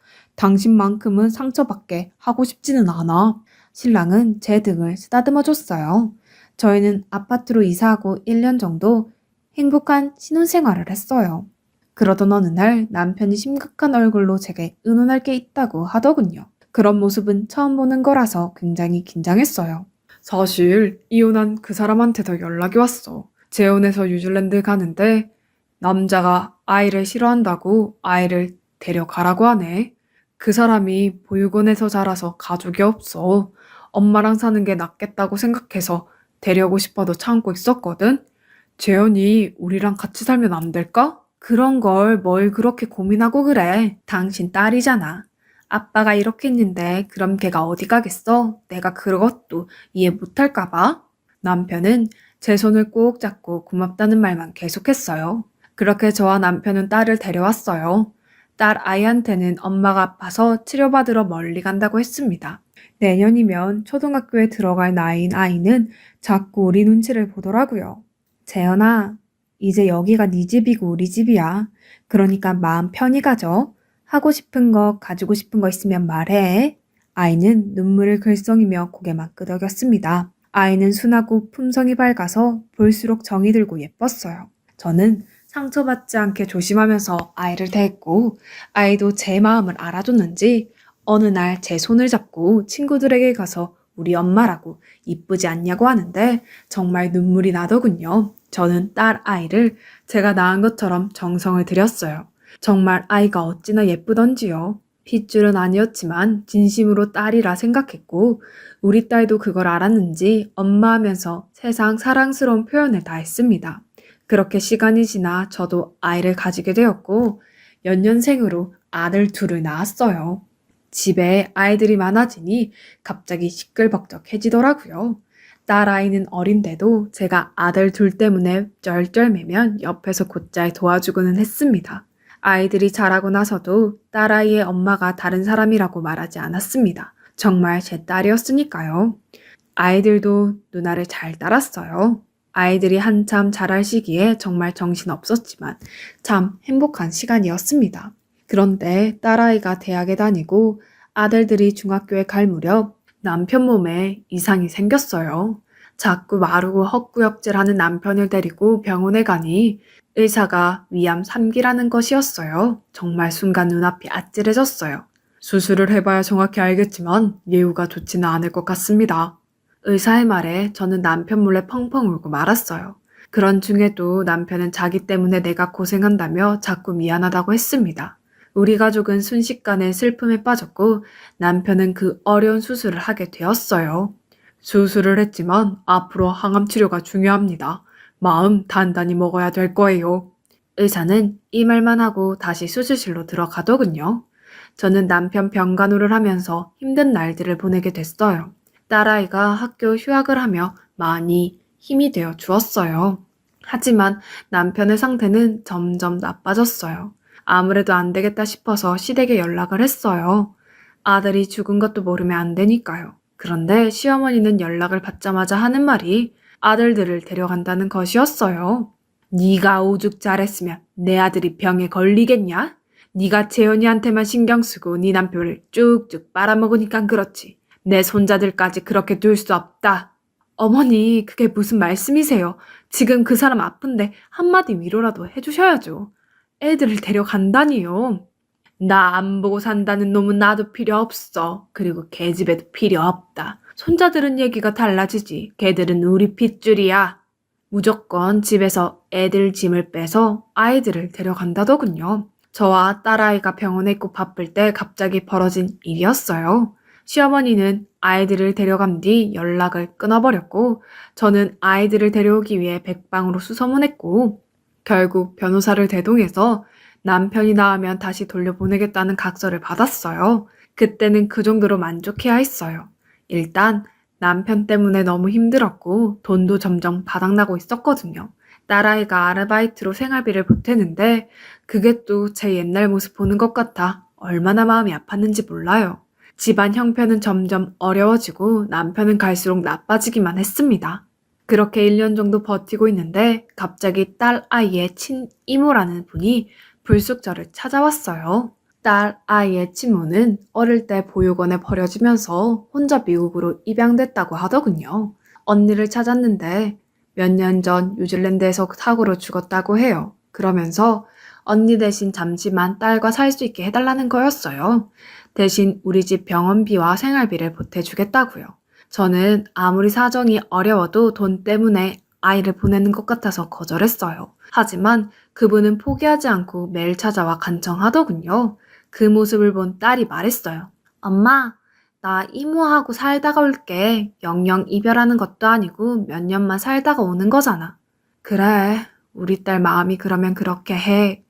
당신만큼은 상처받게 하고 싶지는 않아. 신랑은 제 등을 쓰다듬어 줬어요. 저희는 아파트로 이사하고 1년 정도 행복한 신혼생활을 했어요. 그러던 어느 날 남편이 심각한 얼굴로 제게 의논할 게 있다고 하더군요. 그런 모습은 처음 보는 거라서 굉장히 긴장했어요. 사실 이혼한 그 사람한테도 연락이 왔어. 재혼해서 뉴질랜드 가는데 남자가 아이를 싫어한다고 아이를 데려가라고 하네. 그 사람이 보육원에서 자라서 가족이 없어. 엄마랑 사는 게 낫겠다고 생각해서 데려오고 싶어도 참고 있었거든. 재현이 우리랑 같이 살면 안 될까? 그런 걸 뭘 그렇게 고민하고 그래. 당신 딸이잖아. 아빠가 이렇게 했는데 그럼 걔가 어디 가겠어? 내가 그것도 이해 못할까 봐. 남편은 제 손을 꼭 잡고 고맙다는 말만 계속했어요. 그렇게 저와 남편은 딸을 데려왔어요. 딸 아이한테는 엄마가 아파서 치료받으러 멀리 간다고 했습니다. 내년이면 초등학교에 들어갈 나이인 아이는 자꾸 우리 눈치를 보더라고요. 재현아, 이제 여기가 네 집이고 우리 집이야. 그러니까 마음 편히 가져. 하고 싶은 거, 가지고 싶은 거 있으면 말해. 아이는 눈물을 글썽이며 고개만 끄덕였습니다. 아이는 순하고 품성이 밝아서 볼수록 정이 들고 예뻤어요. 저는 상처받지 않게 조심하면서 아이를 대했고 아이도 제 마음을 알아줬는지 어느 날 제 손을 잡고 친구들에게 가서 우리 엄마라고 이쁘지 않냐고 하는데 정말 눈물이 나더군요. 저는 딸 아이를 제가 낳은 것처럼 정성을 들였어요. 정말 아이가 어찌나 예쁘던지요. 핏줄은 아니었지만 진심으로 딸이라 생각했고 우리 딸도 그걸 알았는지 엄마 하면서 세상 사랑스러운 표현을 다 했습니다. 그렇게 시간이 지나 저도 아이를 가지게 되었고 연년생으로 아들 둘을 낳았어요. 집에 아이들이 많아지니 갑자기 시끌벅적해지더라고요. 딸 아이는 어린데도 제가 아들 둘 때문에 쩔쩔매면 옆에서 곧잘 도와주고는 했습니다. 아이들이 자라고 나서도 딸아이의 엄마가 다른 사람이라고 말하지 않았습니다. 정말 제 딸이었으니까요. 아이들도 누나를 잘 따랐어요. 아이들이 한참 자랄 시기에 정말 정신없었지만 참 행복한 시간이었습니다. 그런데 딸아이가 대학에 다니고 아들들이 중학교에 갈 무렵 남편 몸에 이상이 생겼어요. 자꾸 마르고 헛구역질하는 남편을 데리고 병원에 가니 의사가 위암 3기라는 것이었어요. 정말 순간 눈앞이 아찔해졌어요. 수술을 해봐야 정확히 알겠지만 예후가 좋지는 않을 것 같습니다. 의사의 말에 저는 남편 몰래 펑펑 울고 말았어요. 그런 중에도 남편은 자기 때문에 내가 고생한다며 자꾸 미안하다고 했습니다. 우리 가족은 순식간에 슬픔에 빠졌고 남편은 그 어려운 수술을 하게 되었어요. 수술을 했지만 앞으로 항암 치료가 중요합니다. 마음 단단히 먹어야 될 거예요. 의사는 이 말만 하고 다시 수술실로 들어가더군요. 저는 남편 병간호를 하면서 힘든 날들을 보내게 됐어요. 딸아이가 학교 휴학을 하며 많이 힘이 되어 주었어요. 하지만 남편의 상태는 점점 나빠졌어요. 아무래도 안 되겠다 싶어서 시댁에 연락을 했어요. 아들이 죽은 것도 모르면 안 되니까요. 그런데 시어머니는 연락을 받자마자 하는 말이 아들들을 데려간다는 것이었어요. 네가 오죽 잘했으면 내 아들이 병에 걸리겠냐? 네가 재현이한테만 신경 쓰고 네 남편을 쭉쭉 빨아먹으니까 그렇지. 내 손자들까지 그렇게 둘 수 없다. 어머니, 그게 무슨 말씀이세요? 지금 그 사람 아픈데 한마디 위로라도 해주셔야죠. 애들을 데려간다니요. 나 안 보고 산다는 놈은 나도 필요 없어. 그리고 걔집에도 필요 없다. 손자들은 얘기가 달라지지. 걔들은 우리 핏줄이야. 무조건 집에서 애들 짐을 빼서 아이들을 데려간다더군요. 저와 딸아이가 병원에 있고 바쁠 때 갑자기 벌어진 일이었어요. 시어머니는 아이들을 데려간 뒤 연락을 끊어버렸고 저는 아이들을 데려오기 위해 백방으로 수소문했고 결국 변호사를 대동해서 남편이 나으면 다시 돌려보내겠다는 각서를 받았어요. 그때는 그 정도로 만족해야 했어요. 일단 남편 때문에 너무 힘들었고 돈도 점점 바닥나고 있었거든요. 딸아이가 아르바이트로 생활비를 보태는데 그게 또 제 옛날 모습 보는 것 같아 얼마나 마음이 아팠는지 몰라요. 집안 형편은 점점 어려워지고 남편은 갈수록 나빠지기만 했습니다. 그렇게 1년 정도 버티고 있는데 갑자기 딸 아이의 친이모라는 분이 불쑥 저를 찾아왔어요. 딸 아이의 친모는 어릴 때 보육원에 버려지면서 혼자 미국으로 입양됐다고 하더군요. 언니를 찾았는데 몇 년 전 뉴질랜드에서 사고로 죽었다고 해요. 그러면서 언니 대신 잠시만 딸과 살 수 있게 해달라는 거였어요. 대신 우리 집 병원비와 생활비를 보태주겠다고요. 저는 아무리 사정이 어려워도 돈 때문에 아이를 보내는 것 같아서 거절했어요. 하지만 그분은 포기하지 않고 매일 찾아와 간청하더군요. 그 모습을 본 딸이 말했어요. 엄마, 나 이모하고 살다가 올게. 영영 이별하는 것도 아니고 몇 년만 살다가 오는 거잖아. 그래, 우리 딸 마음이 그러면 그렇게 해.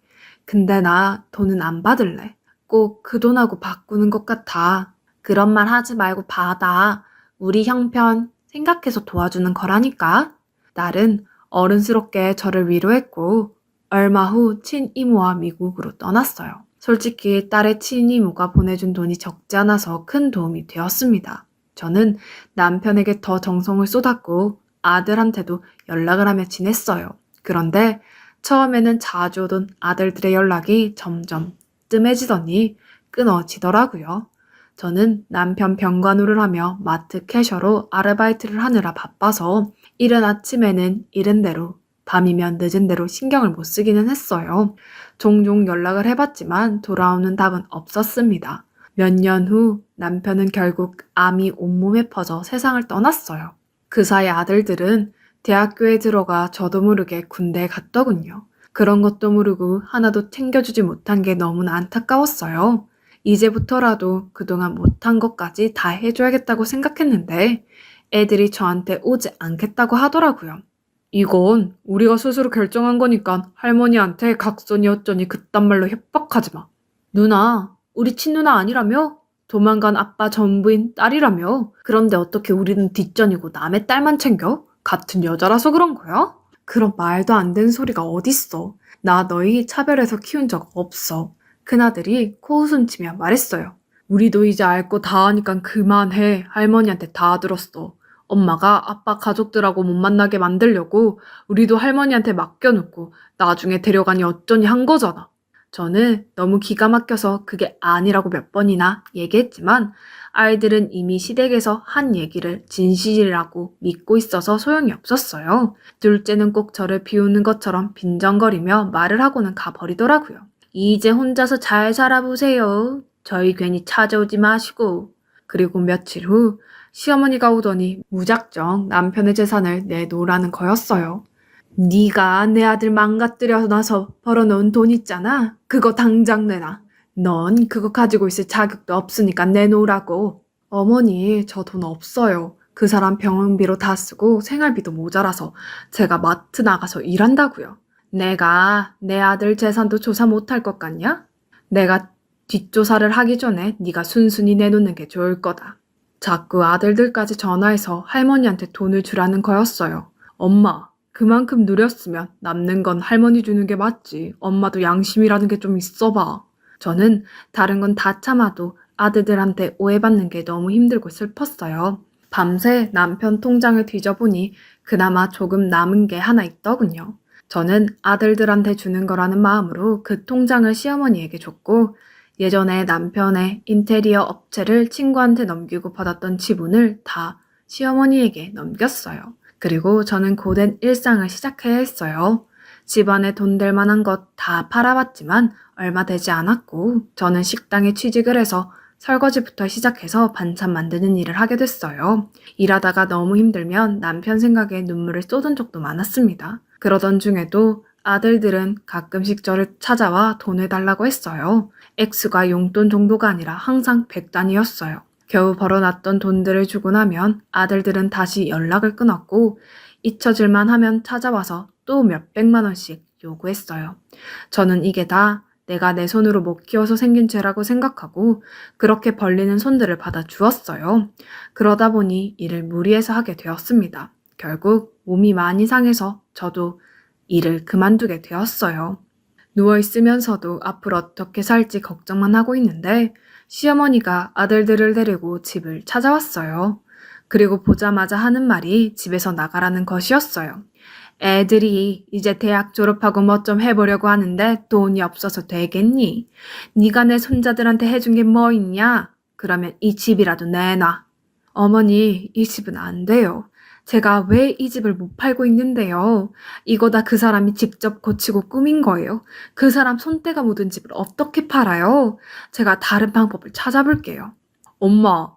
근데 나 돈은 안 받을래. 꼭 그 돈하고 바꾸는 것 같아. 그런 말 하지 말고 받아. 우리 형편 생각해서 도와주는 거라니까. 딸은 어른스럽게 저를 위로했고 얼마 후 친이모와 미국으로 떠났어요. 솔직히 딸의 친이모가 보내준 돈이 적지 않아서 큰 도움이 되었습니다. 저는 남편에게 더 정성을 쏟았고 아들한테도 연락을 하며 지냈어요. 그런데 처음에는 자주 오던 아들들의 연락이 점점 뜸해지더니 끊어지더라고요. 저는 남편 병간호를 하며 마트 캐셔로 아르바이트를 하느라 바빠서 이른 아침에는 이른 대로 밤이면 늦은 대로 신경을 못 쓰기는 했어요. 종종 연락을 해봤지만 돌아오는 답은 없었습니다. 몇 년 후 남편은 결국 암이 온몸에 퍼져 세상을 떠났어요. 그 사이 아들들은 대학교에 들어가 저도 모르게 군대에 갔더군요. 그런 것도 모르고 하나도 챙겨주지 못한 게 너무나 안타까웠어요. 이제부터라도 그동안 못한 것까지 다 해줘야겠다고 생각했는데 애들이 저한테 오지 않겠다고 하더라고요. 이건 우리가 스스로 결정한 거니까 할머니한테 각손이 어쩌니 그딴 말로 협박하지 마. 누나, 우리 친누나 아니라며? 도망간 아빠 전부인 딸이라며? 그런데 어떻게 우리는 뒷전이고 남의 딸만 챙겨? 같은 여자라서 그런 거야? 그런 말도 안 되는 소리가 어딨어. 나 너희 차별해서 키운 적 없어. 큰아들이 코웃음 치며 말했어요. 우리도 이제 알 거 다 아니까 그만해. 할머니한테 다 들었어. 엄마가 아빠 가족들하고 못 만나게 만들려고 우리도 할머니한테 맡겨놓고 나중에 데려가니 어쩌니 한 거잖아. 저는 너무 기가 막혀서 그게 아니라고 몇 번이나 얘기했지만 아이들은 이미 시댁에서 한 얘기를 진실이라고 믿고 있어서 소용이 없었어요. 둘째는 꼭 저를 비웃는 것처럼 빈정거리며 말을 하고는 가버리더라고요. 이제 혼자서 잘 살아보세요. 저희 괜히 찾아오지 마시고. 그리고 며칠 후 시어머니가 오더니 무작정 남편의 재산을 내놓으라는 거였어요. 네가 내 아들 망가뜨려 놔서 벌어놓은 돈 있잖아. 그거 당장 내놔. 넌 그거 가지고 있을 자격도 없으니까 내놓으라고. 어머니, 저 돈 없어요. 그 사람 병원비로 다 쓰고 생활비도 모자라서 제가 마트 나가서 일한다고요. 내가 내 아들 재산도 조사 못할 것 같냐? 내가 뒷조사를 하기 전에 네가 순순히 내놓는 게 좋을 거다. 자꾸 아들들까지 전화해서 할머니한테 돈을 주라는 거였어요. 엄마, 그만큼 누렸으면 남는 건 할머니 주는 게 맞지. 엄마도 양심이라는 게 좀 있어봐. 저는 다른 건 다 참아도 아들들한테 오해받는 게 너무 힘들고 슬펐어요. 밤새 남편 통장을 뒤져보니 그나마 조금 남은 게 하나 있더군요. 저는 아들들한테 주는 거라는 마음으로 그 통장을 시어머니에게 줬고 예전에 남편의 인테리어 업체를 친구한테 넘기고 받았던 지분을 다 시어머니에게 넘겼어요. 그리고 저는 고된 일상을 시작해야 했어요. 집안에 돈 될 만한 것 다 팔아봤지만 얼마 되지 않았고 저는 식당에 취직을 해서 설거지부터 시작해서 반찬 만드는 일을 하게 됐어요. 일하다가 너무 힘들면 남편 생각에 눈물을 쏟은 적도 많았습니다. 그러던 중에도 아들들은 가끔씩 저를 찾아와 돈을 달라고 했어요. 액수가 용돈 정도가 아니라 항상 100단위였어요. 겨우 벌어놨던 돈들을 주고 나면 아들들은 다시 연락을 끊었고 잊혀질만 하면 찾아와서 또 몇백만 원씩 요구했어요. 저는 이게 다 내가 내 손으로 못 키워서 생긴 죄라고 생각하고 그렇게 벌리는 손들을 받아 주었어요. 그러다 보니 일을 무리해서 하게 되었습니다. 결국 몸이 많이 상해서 저도 일을 그만두게 되었어요. 누워있으면서도 앞으로 어떻게 살지 걱정만 하고 있는데 시어머니가 아들들을 데리고 집을 찾아왔어요. 그리고 보자마자 하는 말이 집에서 나가라는 것이었어요. 애들이 이제 대학 졸업하고 뭐 좀 해보려고 하는데 돈이 없어서 되겠니? 네가 내 손자들한테 해준 게 뭐 있냐? 그러면 이 집이라도 내놔. 어머니, 이 집은 안 돼요. 제가 왜 이 집을 못 팔고 있는데요? 이거 다 그 사람이 직접 고치고 꾸민 거예요. 그 사람 손때가 묻은 집을 어떻게 팔아요? 제가 다른 방법을 찾아볼게요. 엄마,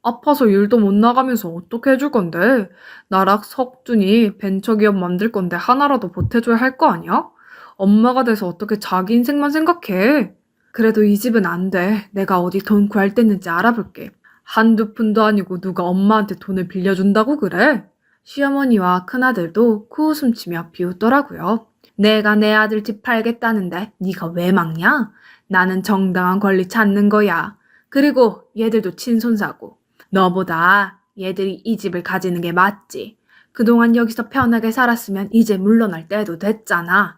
아파서 일도 못 나가면서 어떻게 해줄 건데? 나랑 석준이 벤처기업 만들 건데 하나라도 보태줘야 할 거 아니야? 엄마가 돼서 어떻게 자기 인생만 생각해? 그래도 이 집은 안 돼. 내가 어디 돈 구할 데 있는지 알아볼게. 한두 푼도 아니고 누가 엄마한테 돈을 빌려준다고 그래? 시어머니와 큰아들도 코웃음 치며 비웃더라고요. 내가 내 아들 집 팔겠다는데 네가 왜 막냐? 나는 정당한 권리 찾는 거야. 그리고 얘들도 친손사고. 너보다 얘들이 이 집을 가지는 게 맞지. 그동안 여기서 편하게 살았으면 이제 물러날 때도 됐잖아.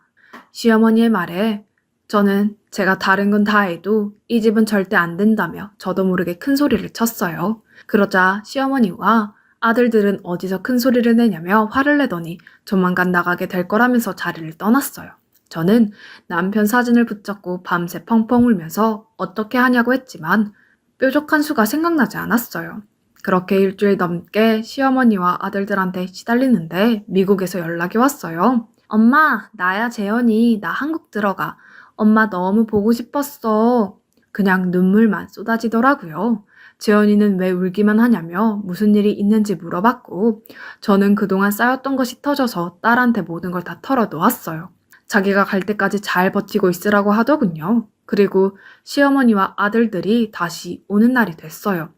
시어머니의 말에 저는 제가 다른 건 다 해도 이 집은 절대 안 된다며 저도 모르게 큰 소리를 쳤어요. 그러자 시어머니와 아들들은 어디서 큰 소리를 내냐며 화를 내더니 조만간 나가게 될 거라면서 자리를 떠났어요. 저는 남편 사진을 붙잡고 밤새 펑펑 울면서 어떻게 하냐고 했지만 뾰족한 수가 생각나지 않았어요. 그렇게 일주일 넘게 시어머니와 아들들한테 시달리는데 미국에서 연락이 왔어요. 엄마, 나야 재현이. 나 한국 들어가. 엄마 너무 보고 싶었어. 그냥 눈물만 쏟아지더라고요. 재현이는 왜 울기만 하냐며 무슨 일이 있는지 물어봤고 저는 그동안 쌓였던 것이 터져서 딸한테 모든 걸 다 털어놓았어요. 자기가 갈 때까지 잘 버티고 있으라고 하더군요. 그리고 시어머니와 아들들이 다시 오는 날이 됐어요.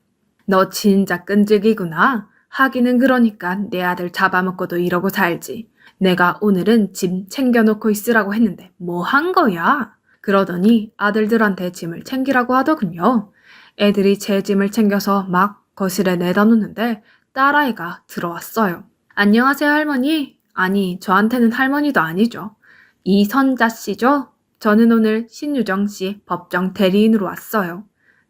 너 진짜 끈질기구나. 하기는 그러니까 내 아들 잡아먹고도 이러고 살지. 내가 오늘은 짐 챙겨놓고 있으라고 했는데 뭐 한 거야? 그러더니 아들들한테 짐을 챙기라고 하더군요. 애들이 제 짐을 챙겨서 막 거실에 내다 놓는데 딸아이가 들어왔어요. 안녕하세요 할머니. 아니 저한테는 할머니도 아니죠. 이선자 씨죠? 저는 오늘 신유정 씨 법정 대리인으로 왔어요.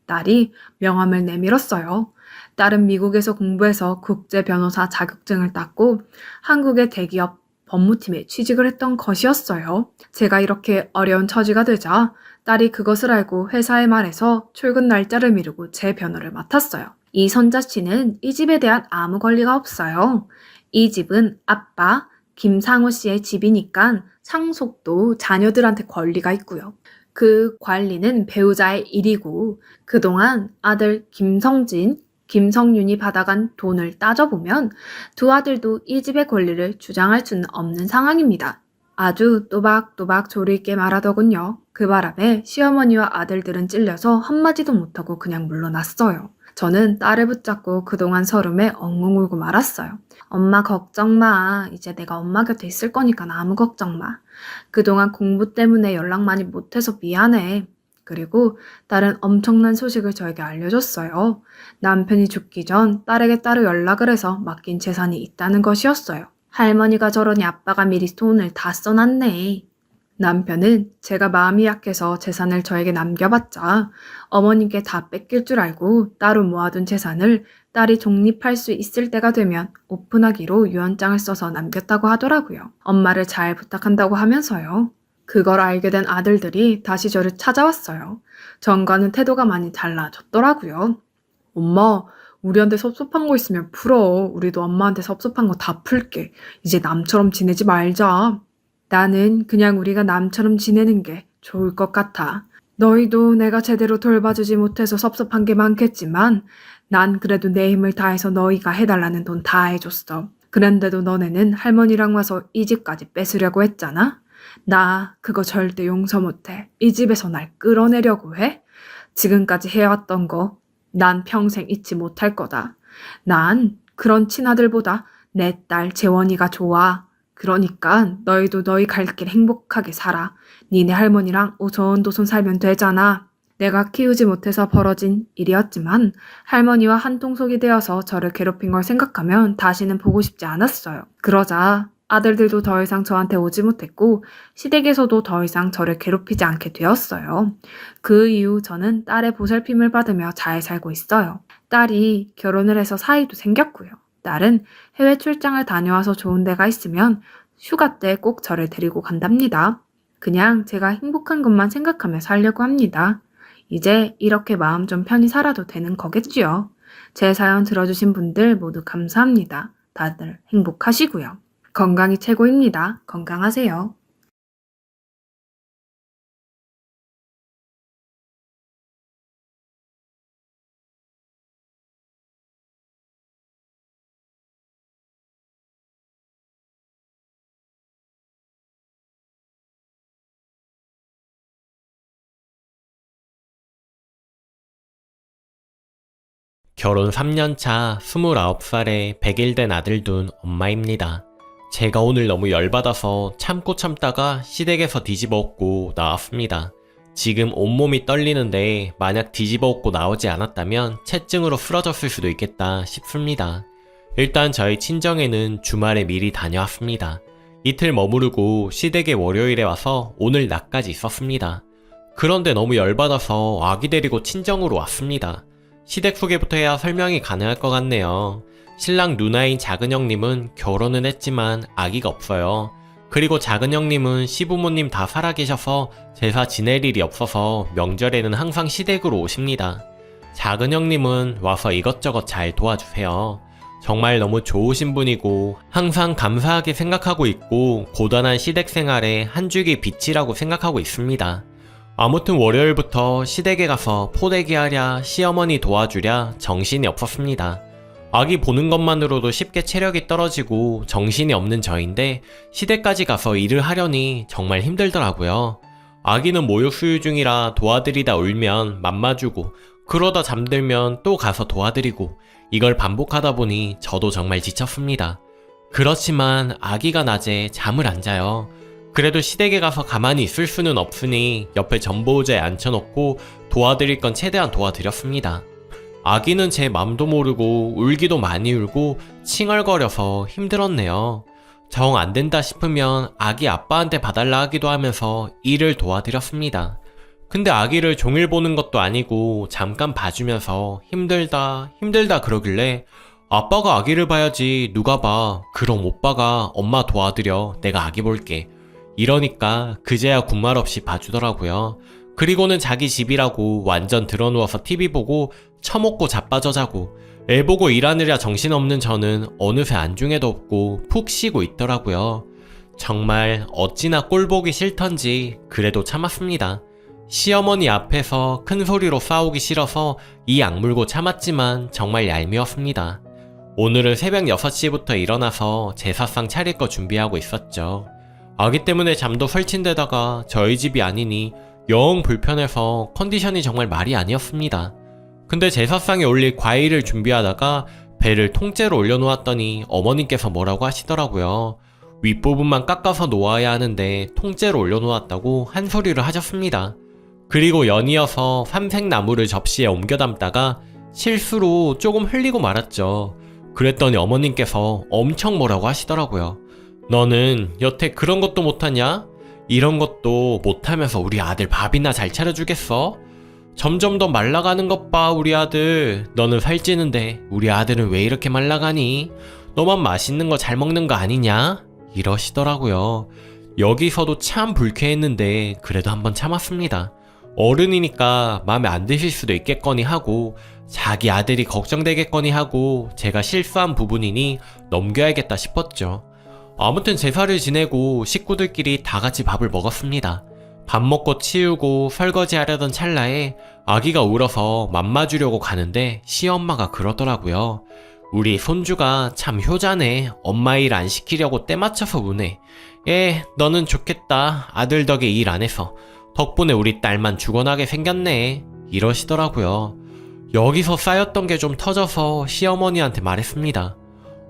딸이 명함을 내밀었어요. 딸은 미국에서 공부해서 국제 변호사 자격증을 땄고 한국의 대기업 법무팀에 취직을 했던 것이었어요. 제가 이렇게 어려운 처지가 되자 딸이 그것을 알고 회사에 말해서 출근 날짜를 미루고 제 변호를 맡았어요. 이선자 씨는 이 집에 대한 아무 권리가 없어요. 이 집은 아빠 김상호 씨의 집이니까 상속도 자녀들한테 권리가 있고요. 그 관리는 배우자의 일이고 그동안 아들 김성진, 김성윤이 받아간 돈을 따져보면 두 아들도 이 집의 권리를 주장할 수는 없는 상황입니다. 아주 또박또박 조리 있게 말하더군요. 그 바람에 시어머니와 아들들은 찔려서 한마디도 못하고 그냥 물러났어요. 저는 딸을 붙잡고 그동안 서름에 엉엉 울고 말았어요. 엄마 걱정 마. 이제 내가 엄마 곁에 있을 거니까 아무 걱정 마. 그동안 공부 때문에 연락 많이 못해서 미안해. 그리고 딸은 엄청난 소식을 저에게 알려줬어요. 남편이 죽기 전 딸에게 따로 연락을 해서 맡긴 재산이 있다는 것이었어요. 할머니가 저러니 아빠가 미리 돈을 다 써놨네. 남편은 제가 마음이 약해서 재산을 저에게 남겨봤자 어머님께 다 뺏길 줄 알고 따로 모아둔 재산을 딸이 독립할 수 있을 때가 되면 오픈하기로 유언장을 써서 남겼다고 하더라고요. 엄마를 잘 부탁한다고 하면서요. 그걸 알게 된 아들들이 다시 저를 찾아왔어요. 전과는 태도가 많이 달라졌더라고요. 엄마, 우리한테 섭섭한 거 있으면 풀어. 우리도 엄마한테 섭섭한 거 다 풀게. 이제 남처럼 지내지 말자. 나는 그냥 우리가 남처럼 지내는 게 좋을 것 같아. 너희도 내가 제대로 돌봐주지 못해서 섭섭한 게 많겠지만 난 그래도 내 힘을 다해서 너희가 해달라는 돈 다 해줬어. 그런데도 너네는 할머니랑 와서 이 집까지 뺏으려고 했잖아? 나 그거 절대 용서 못해. 이 집에서 날 끌어내려고 해? 지금까지 해왔던 거 난 평생 잊지 못할 거다. 난 그런 친아들보다 내 딸 재원이가 좋아. 그러니까 너희도 너희 갈 길 행복하게 살아. 니네 할머니랑 오손도손 살면 되잖아. 내가 키우지 못해서 벌어진 일이었지만 할머니와 한통속이 되어서 저를 괴롭힌 걸 생각하면 다시는 보고 싶지 않았어요. 그러자 아들들도 더 이상 저한테 오지 못했고 시댁에서도 더 이상 저를 괴롭히지 않게 되었어요. 그 이후 저는 딸의 보살핌을 받으며 잘 살고 있어요. 딸이 결혼을 해서 사이도 생겼고요. 딸은 해외 출장을 다녀와서 좋은 데가 있으면 휴가 때 꼭 저를 데리고 간답니다. 그냥 제가 행복한 것만 생각하며 살려고 합니다. 이제 이렇게 마음 좀 편히 살아도 되는 거겠지요. 제 사연 들어주신 분들 모두 감사합니다. 다들 행복하시고요. 건강이 최고입니다. 건강하세요. 결혼 3년차 29살에 100일 된 아들 둔 엄마입니다. 제가 오늘 너무 열받아서 참고 참다가 시댁에서 뒤집어 엎고 나왔습니다. 지금 온몸이 떨리는데 만약 뒤집어 엎고 나오지 않았다면 체증으로 쓰러졌을 수도 있겠다 싶습니다. 일단 저희 친정에는 주말에 미리 다녀왔습니다. 이틀 머무르고 시댁에 월요일에 와서 오늘 낮까지 있었습니다. 그런데 너무 열받아서 아기 데리고 친정으로 왔습니다. 시댁 소개부터 해야 설명이 가능할 것 같네요. 신랑 누나인 작은 형님은 결혼은 했지만 아기가 없어요. 그리고 작은 형님은 시부모님 다 살아계셔서 제사 지낼 일이 없어서 명절에는 항상 시댁으로 오십니다. 작은 형님은 와서 이것저것 잘 도와주세요. 정말 너무 좋으신 분이고 항상 감사하게 생각하고 있고 고단한 시댁 생활에 한 줄기 빛이라고 생각하고 있습니다. 아무튼 월요일부터 시댁에 가서 포대기 하랴 시어머니 도와주랴 정신이 없었습니다. 아기 보는 것만으로도 쉽게 체력이 떨어지고 정신이 없는 저인데 시댁까지 가서 일을 하려니 정말 힘들더라고요. 아기는 모유 수유 중이라 도와드리다 울면 맘마주고 그러다 잠들면 또 가서 도와드리고 이걸 반복하다 보니 저도 정말 지쳤습니다. 그렇지만 아기가 낮에 잠을 안 자요. 그래도 시댁에 가서 가만히 있을 수는 없으니 옆에 전보의자에 앉혀놓고 도와드릴 건 최대한 도와드렸습니다. 아기는 제 맘도 모르고 울기도 많이 울고 칭얼거려서 힘들었네요. 정 안 된다 싶으면 아기 아빠한테 봐달라 하기도 하면서 일을 도와드렸습니다. 근데 아기를 종일 보는 것도 아니고 잠깐 봐주면서 힘들다 그러길래 아빠가 아기를 봐야지 누가 봐. 그럼 오빠가 엄마 도와드려. 내가 아기 볼게. 이러니까 그제야 군말 없이 봐주더라고요. 그리고는 자기 집이라고 완전 드러누워서 TV 보고 처먹고 자빠져 자고 애 보고 일하느라 정신없는 저는 어느새 안중에도 없고 푹 쉬고 있더라고요. 정말 어찌나 꼴보기 싫던지 그래도 참았습니다. 시어머니 앞에서 큰 소리로 싸우기 싫어서 이 악물고 참았지만 정말 얄미웠습니다. 오늘은 새벽 6시부터 일어나서 제사상 차릴 거 준비하고 있었죠. 아기 때문에 잠도 설친데다가 저희 집이 아니니 영 불편해서 컨디션이 정말 말이 아니었습니다. 근데 제사상에 올릴 과일을 준비하다가 배를 통째로 올려놓았더니 어머님께서 뭐라고 하시더라고요. 윗부분만 깎아서 놓아야 하는데 통째로 올려놓았다고 한 소리를 하셨습니다. 그리고 연이어서 삼색나무를 접시에 옮겨 담다가 실수로 조금 흘리고 말았죠. 그랬더니 어머님께서 엄청 뭐라고 하시더라고요. 너는 여태 그런 것도 못하냐? 이런 것도 못하면서 우리 아들 밥이나 잘 차려주겠어? 점점 더 말라가는 것 봐, 우리 아들. 너는 살찌는데 우리 아들은 왜 이렇게 말라가니? 너만 맛있는 거 잘 먹는 거 아니냐? 이러시더라고요. 여기서도 참 불쾌했는데 그래도 한번 참았습니다. 어른이니까 마음에 안 드실 수도 있겠거니 하고, 자기 아들이 걱정되겠거니 하고, 제가 실수한 부분이니 넘겨야겠다 싶었죠. 아무튼 제사를 지내고 식구들끼리 다 같이 밥을 먹었습니다. 밥 먹고 치우고 설거지 하려던 찰나에 아기가 울어서 맘마주려고 가는데 시엄마가 그러더라고요. 우리 손주가 참 효자네. 엄마 일 안 시키려고 때 맞춰서 우네. 너는 좋겠다. 아들 덕에 일 안 해서. 덕분에 우리 딸만 죽어나게 생겼네. 이러시더라고요. 여기서 쌓였던 게 좀 터져서 시어머니한테 말했습니다.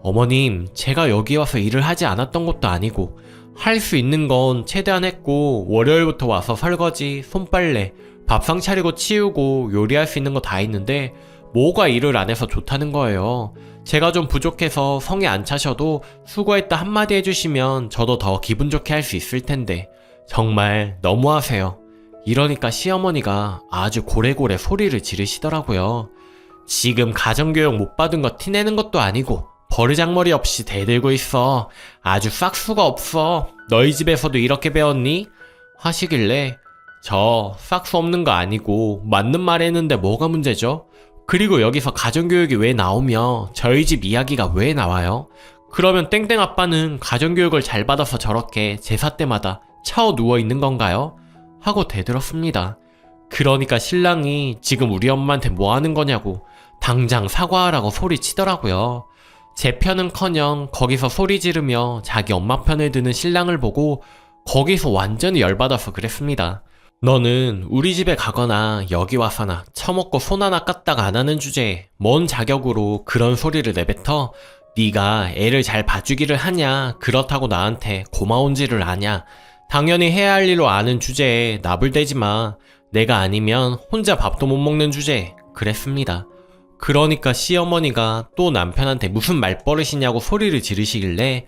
어머님, 제가 여기 와서 일을 하지 않았던 것도 아니고 할 수 있는 건 최대한 했고, 월요일부터 와서 설거지, 손빨래, 밥상 차리고 치우고 요리할 수 있는 거 다 했는데 뭐가 일을 안 해서 좋다는 거예요. 제가 좀 부족해서 성에 안 차셔도 수고했다 한마디 해주시면 저도 더 기분 좋게 할 수 있을 텐데 정말 너무하세요. 이러니까 시어머니가 아주 고래고래 소리를 지르시더라고요. 지금 가정교육 못 받은 거 티내는 것도 아니고 버르장머리 없이 대들고 있어. 아주 싹수가 없어. 너희 집에서도 이렇게 배웠니? 하시길래 저 싹수 없는 거 아니고 맞는 말 했는데 뭐가 문제죠? 그리고 여기서 가정교육이 왜 나오며 저희 집 이야기가 왜 나와요? 그러면 땡땡 아빠는 가정교육을 잘 받아서 저렇게 제사 때마다 차어 누워 있는 건가요? 하고 대들었습니다. 그러니까 신랑이 지금 우리 엄마한테 뭐 하는 거냐고 당장 사과하라고 소리치더라고요. 제 편은커녕 거기서 소리 지르며 자기 엄마 편을 드는 신랑을 보고 거기서 완전히 열받아서 그랬습니다. 너는 우리 집에 가거나 여기 와서나 처먹고 손 하나 까딱 안 하는 주제에 뭔 자격으로 그런 소리를 내뱉어? 네가 애를 잘 봐주기를 하냐? 그렇다고 나한테 고마운지를 아냐? 당연히 해야 할 일로 아는 주제에 나불대지 마. 내가 아니면 혼자 밥도 못 먹는 주제에 그랬습니다. 그러니까 시어머니가 또 남편한테 무슨 말버릇이냐고 소리를 지르시길래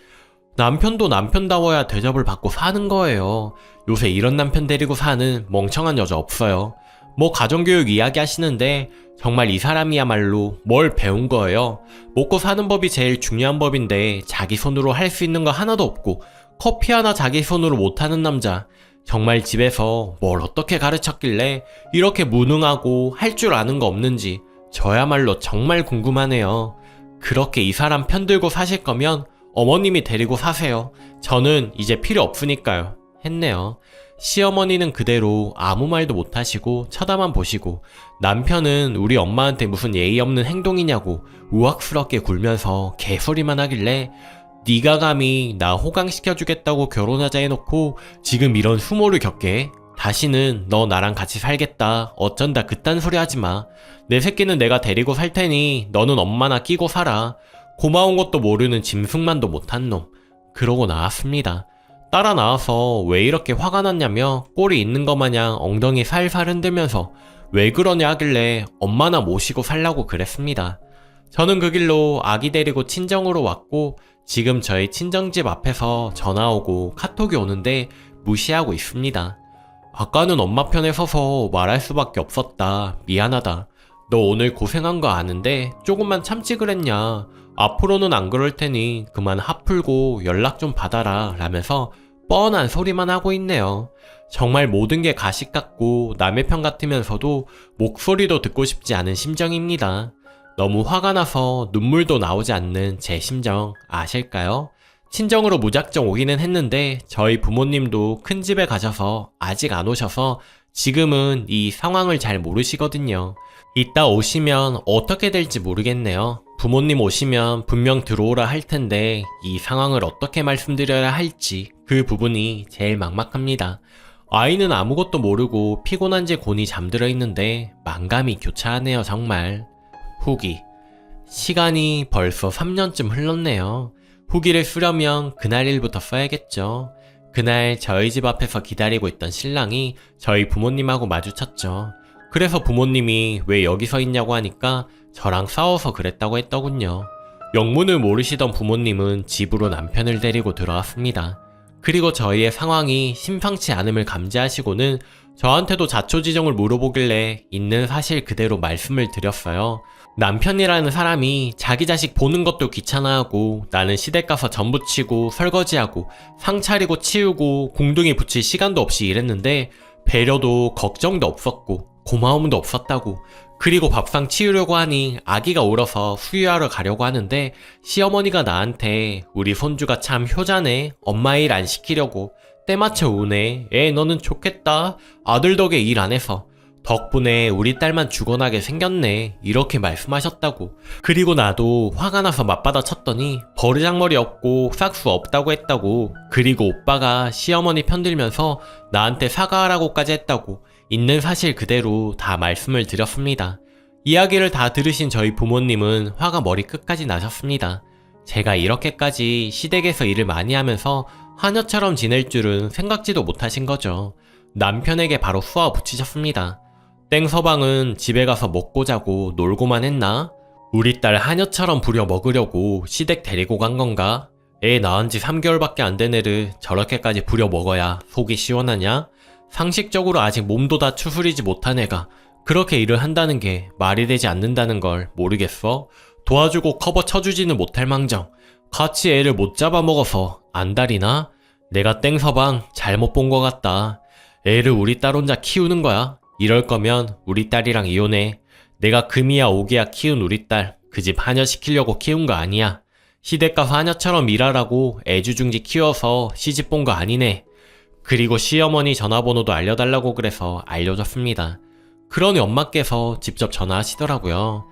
남편도 남편다워야 대접을 받고 사는 거예요. 요새 이런 남편 데리고 사는 멍청한 여자 없어요. 뭐 가정교육 이야기 하시는데 정말 이 사람이야말로 뭘 배운 거예요. 먹고 사는 법이 제일 중요한 법인데 자기 손으로 할 수 있는 거 하나도 없고 커피 하나 자기 손으로 못하는 남자. 정말 집에서 뭘 어떻게 가르쳤길래 이렇게 무능하고 할 줄 아는 거 없는지 저야말로 정말 궁금하네요. 그렇게 이 사람 편들고 사실 거면 어머님이 데리고 사세요. 저는 이제 필요 없으니까요. 했네요. 시어머니는 그대로 아무 말도 못하시고 쳐다만 보시고 남편은 우리 엄마한테 무슨 예의 없는 행동이냐고 우악스럽게 굴면서 개소리만 하길래 네가 감히 나 호강시켜주겠다고 결혼하자 해놓고 지금 이런 수모를 겪게? 다시는 너 나랑 같이 살겠다. 어쩐다 그딴 소리 하지마. 내 새끼는 내가 데리고 살 테니 너는 엄마나 끼고 살아. 고마운 것도 모르는 짐승만도 못한 놈. 그러고 나왔습니다. 따라 나와서 왜 이렇게 화가 났냐며 꼴이 있는 것 마냥 엉덩이 살살 흔들면서 왜 그러냐 하길래 엄마나 모시고 살라고 그랬습니다. 저는 그 길로 아기 데리고 친정으로 왔고 지금 저희 친정집 앞에서 전화 오고 카톡이 오는데 무시하고 있습니다. 아까는 엄마 편에 서서 말할 수밖에 없었다. 미안하다. 너 오늘 고생한 거 아는데 조금만 참지 그랬냐. 앞으로는 안 그럴 테니 그만 화 풀고 연락 좀 받아라 라면서 뻔한 소리만 하고 있네요. 정말 모든 게 가식 같고 남의 편 같으면서도 목소리도 듣고 싶지 않은 심정입니다. 너무 화가 나서 눈물도 나오지 않는 제 심정 아실까요? 친정으로 무작정 오기는 했는데 저희 부모님도 큰 집에 가셔서 아직 안 오셔서 지금은 이 상황을 잘 모르시거든요. 이따 오시면 어떻게 될지 모르겠네요. 부모님 오시면 분명 들어오라 할 텐데 이 상황을 어떻게 말씀드려야 할지 그 부분이 제일 막막합니다. 아이는 아무것도 모르고 피곤한지 곤히 잠들어 있는데 만감이 교차하네요 정말. 후기. 시간이 벌써 3년쯤 흘렀네요. 후기를 쓰려면 그날 일부터 써야겠죠. 그날 저희 집 앞에서 기다리고 있던 신랑이 저희 부모님하고 마주쳤죠. 그래서 부모님이 왜 여기 서 있냐고 하니까 저랑 싸워서 그랬다고 했더군요. 영문을 모르시던 부모님은 집으로 남편을 데리고 들어왔습니다. 그리고 저희의 상황이 심상치 않음을 감지하시고는 저한테도 자초지종을 물어보길래 있는 사실 그대로 말씀을 드렸어요. 남편이라는 사람이 자기 자식 보는 것도 귀찮아하고 나는 시댁 가서 전 부치고 설거지하고 상 차리고 치우고 공둥이 붙일 시간도 없이 일했는데 배려도 걱정도 없었고 고마움도 없었다고. 그리고 밥상 치우려고 하니 아기가 울어서 수유하러 가려고 하는데 시어머니가 나한테 우리 손주가 참 효자네, 엄마 일 안 시키려고 때맞춰 우네, 애 너는 좋겠다, 아들 덕에 일 안 해서 덕분에 우리 딸만 죽어나게 생겼네, 이렇게 말씀하셨다고. 그리고 나도 화가 나서 맞받아 쳤더니 버르장머리 없고 싹수 없다고 했다고. 그리고 오빠가 시어머니 편들면서 나한테 사과하라고까지 했다고. 있는 사실 그대로 다 말씀을 드렸습니다. 이야기를 다 들으신 저희 부모님은 화가 머리 끝까지 나셨습니다. 제가 이렇게까지 시댁에서 일을 많이 하면서 하녀처럼 지낼 줄은 생각지도 못하신 거죠. 남편에게 바로 쏘아 붙이셨습니다. 땡서방은 집에 가서 먹고 자고 놀고만 했나? 우리 딸 하녀처럼 부려 먹으려고 시댁 데리고 간 건가? 애 낳은 지 3개월밖에 안 된 애를 저렇게까지 부려 먹어야 속이 시원하냐? 상식적으로 아직 몸도 다 추스리지 못한 애가 그렇게 일을 한다는 게 말이 되지 않는다는 걸 모르겠어? 도와주고 커버 쳐주지는 못할 망정 같이 애를 못 잡아먹어서 안달이나? 내가 땡서방 잘못 본 것 같다. 애를 우리 딸 혼자 키우는 거야. 이럴 거면 우리 딸이랑 이혼해. 내가 금이야 오기야 키운 우리 딸 그 집 하녀 시키려고 키운 거 아니야. 시댁 가서 하녀처럼 일하라고 애주중지 키워서 시집 본 거 아니네. 그리고 시어머니 전화번호도 알려달라고 그래서 알려줬습니다. 그러니 엄마께서 직접 전화하시더라고요.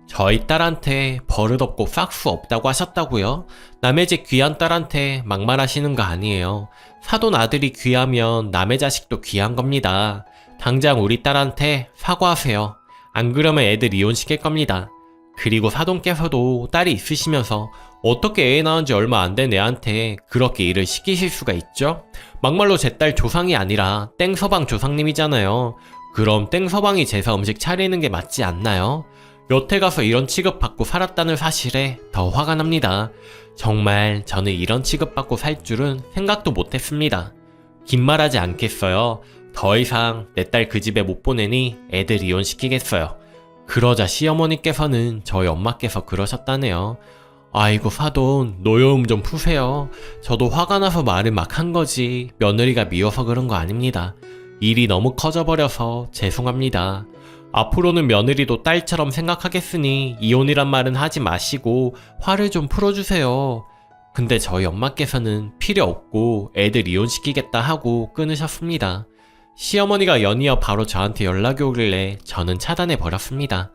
저희 딸한테 버릇없고 싹수 없다고 하셨다고요? 남의 집 귀한 딸한테 막말하시는 거 아니에요. 사돈 아들이 귀하면 남의 자식도 귀한 겁니다. 당장 우리 딸한테 사과하세요. 안 그러면 애들 이혼시킬 겁니다. 그리고 사돈께서도 딸이 있으시면서 어떻게 애 낳은 지 얼마 안 된 애한테 그렇게 일을 시키실 수가 있죠? 막말로 제 딸 조상이 아니라 땡서방 조상님이잖아요. 그럼 땡서방이 제사 음식 차리는 게 맞지 않나요? 여태 가서 이런 취급받고 살았다는 사실에 더 화가 납니다. 정말 저는 이런 취급받고 살 줄은 생각도 못했습니다. 긴 말하지 않겠어요. 더 이상 내 딸 그 집에 못 보내니 애들 이혼시키겠어요. 그러자 시어머니께서는 저희 엄마께서 그러셨다네요. 아이고 사돈 노여움 좀 푸세요. 저도 화가 나서 말을 막 한 거지 며느리가 미워서 그런 거 아닙니다. 일이 너무 커져버려서 죄송합니다. 앞으로는 며느리도 딸처럼 생각하겠으니 이혼이란 말은 하지 마시고 화를 좀 풀어주세요. 근데 저희 엄마께서는 필요 없고 애들 이혼시키겠다 하고 끊으셨습니다. 시어머니가 연이어 바로 저한테 연락이 오길래 저는 차단해버렸습니다.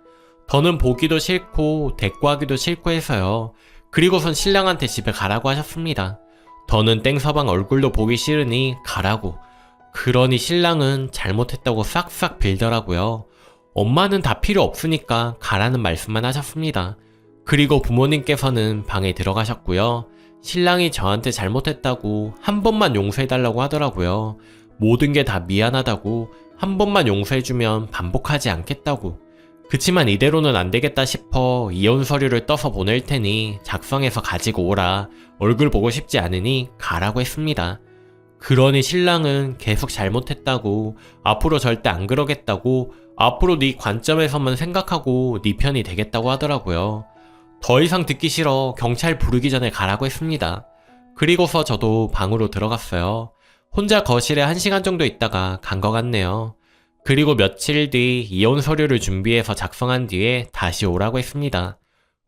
더는 보기도 싫고 대꾸하기도 싫고 해서요. 그리고선 신랑한테 집에 가라고 하셨습니다. 더는 땡서방 얼굴도 보기 싫으니 가라고. 그러니 신랑은 잘못했다고 싹싹 빌더라고요. 엄마는 다 필요 없으니까 가라는 말씀만 하셨습니다. 그리고 부모님께서는 방에 들어가셨고요. 신랑이 저한테 잘못했다고 한 번만 용서해달라고 하더라고요. 모든 게 다 미안하다고 한 번만 용서해주면 반복하지 않겠다고. 그치만 이대로는 안 되겠다 싶어 이혼 서류를 떠서 보낼 테니 작성해서 가지고 오라. 얼굴 보고 싶지 않으니 가라고 했습니다. 그러니 신랑은 계속 잘못했다고 앞으로 절대 안 그러겠다고 앞으로 네 관점에서만 생각하고 네 편이 되겠다고 하더라고요. 더 이상 듣기 싫어 경찰 부르기 전에 가라고 했습니다. 그리고서 저도 방으로 들어갔어요. 혼자 거실에 1시간 정도 있다가 간 것 같네요. 그리고 며칠 뒤 이혼 서류를 준비해서 작성한 뒤에 다시 오라고 했습니다.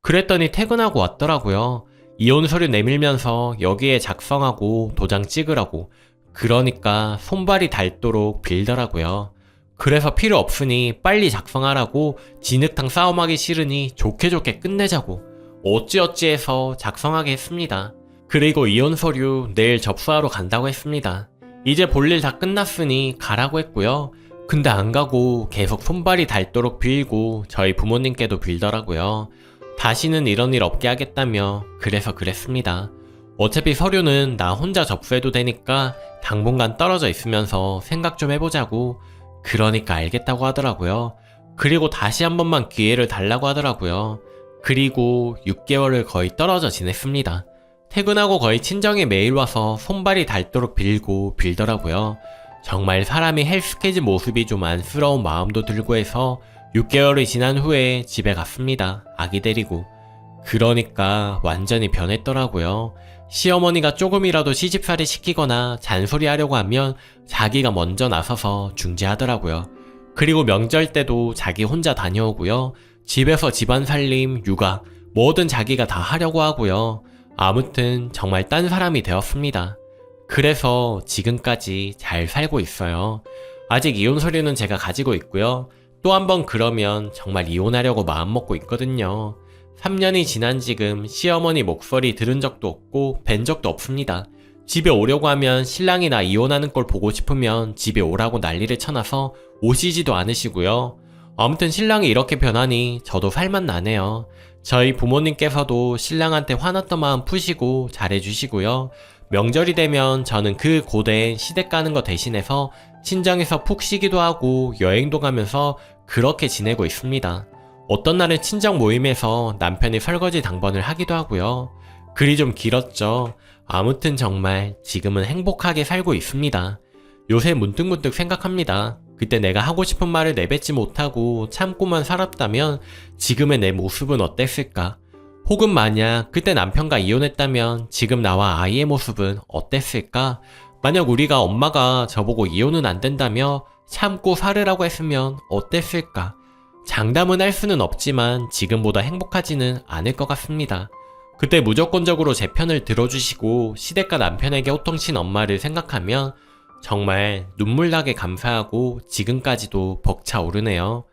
그랬더니 퇴근하고 왔더라고요. 이혼 서류 내밀면서 여기에 작성하고 도장 찍으라고. 그러니까 손발이 닳도록 빌더라고요. 그래서 필요 없으니 빨리 작성하라고 진흙탕 싸움하기 싫으니 좋게 좋게 끝내자고. 어찌어찌 해서 작성하게 했습니다. 그리고 이혼 서류 내일 접수하러 간다고 했습니다. 이제 볼일 다 끝났으니 가라고 했고요. 근데 안 가고 계속 손발이 닳도록 빌고 저희 부모님께도 빌더라고요. 다시는 이런 일 없게 하겠다며 그래서 그랬습니다. 어차피 서류는 나 혼자 접수해도 되니까 당분간 떨어져 있으면서 생각 좀 해보자고. 그러니까 알겠다고 하더라고요. 그리고 다시 한 번만 기회를 달라고 하더라고요. 그리고 6개월을 거의 떨어져 지냈습니다. 퇴근하고 거의 친정에 매일 와서 손발이 닳도록 빌고 빌더라고요. 정말 사람이 헬스케진 모습이 좀 안쓰러운 마음도 들고 해서 6개월이 지난 후에 집에 갔습니다. 아기 데리고. 그러니까 완전히 변했더라고요. 시어머니가 조금이라도 시집살이 시키거나 잔소리하려고 하면 자기가 먼저 나서서 중재하더라고요. 그리고 명절 때도 자기 혼자 다녀오고요. 집에서 집안 살림, 육아, 뭐든 자기가 다 하려고 하고요. 아무튼 정말 딴 사람이 되었습니다. 그래서 지금까지 잘 살고 있어요. 아직 이혼 서류는 제가 가지고 있고요. 또 한 번 그러면 정말 이혼하려고 마음먹고 있거든요. 3년이 지난 지금 시어머니 목소리 들은 적도 없고 뵌 적도 없습니다. 집에 오려고 하면 신랑이 나 이혼하는 걸 보고 싶으면 집에 오라고 난리를 쳐놔서 오시지도 않으시고요. 아무튼 신랑이 이렇게 변하니 저도 살만 나네요. 저희 부모님께서도 신랑한테 화났던 마음 푸시고 잘해주시고요. 명절이 되면 저는 그 고된 시댁 가는 거 대신해서 친정에서 푹 쉬기도 하고 여행도 가면서 그렇게 지내고 있습니다. 어떤 날은 친정 모임에서 남편이 설거지 당번을 하기도 하고요. 글이 좀 길었죠. 아무튼 정말 지금은 행복하게 살고 있습니다. 요새 문득문득 생각합니다. 그때 내가 하고 싶은 말을 내뱉지 못하고 참고만 살았다면 지금의 내 모습은 어땠을까? 혹은 만약 그때 남편과 이혼했다면 지금 나와 아이의 모습은 어땠을까? 만약 우리가 엄마가 저보고 이혼은 안 된다며 참고 살으라고 했으면 어땠을까? 장담은 할 수는 없지만 지금보다 행복하지는 않을 것 같습니다. 그때 무조건적으로 제 편을 들어주시고 시댁과 남편에게 호통친 엄마를 생각하면 정말 눈물나게 감사하고 지금까지도 벅차오르네요.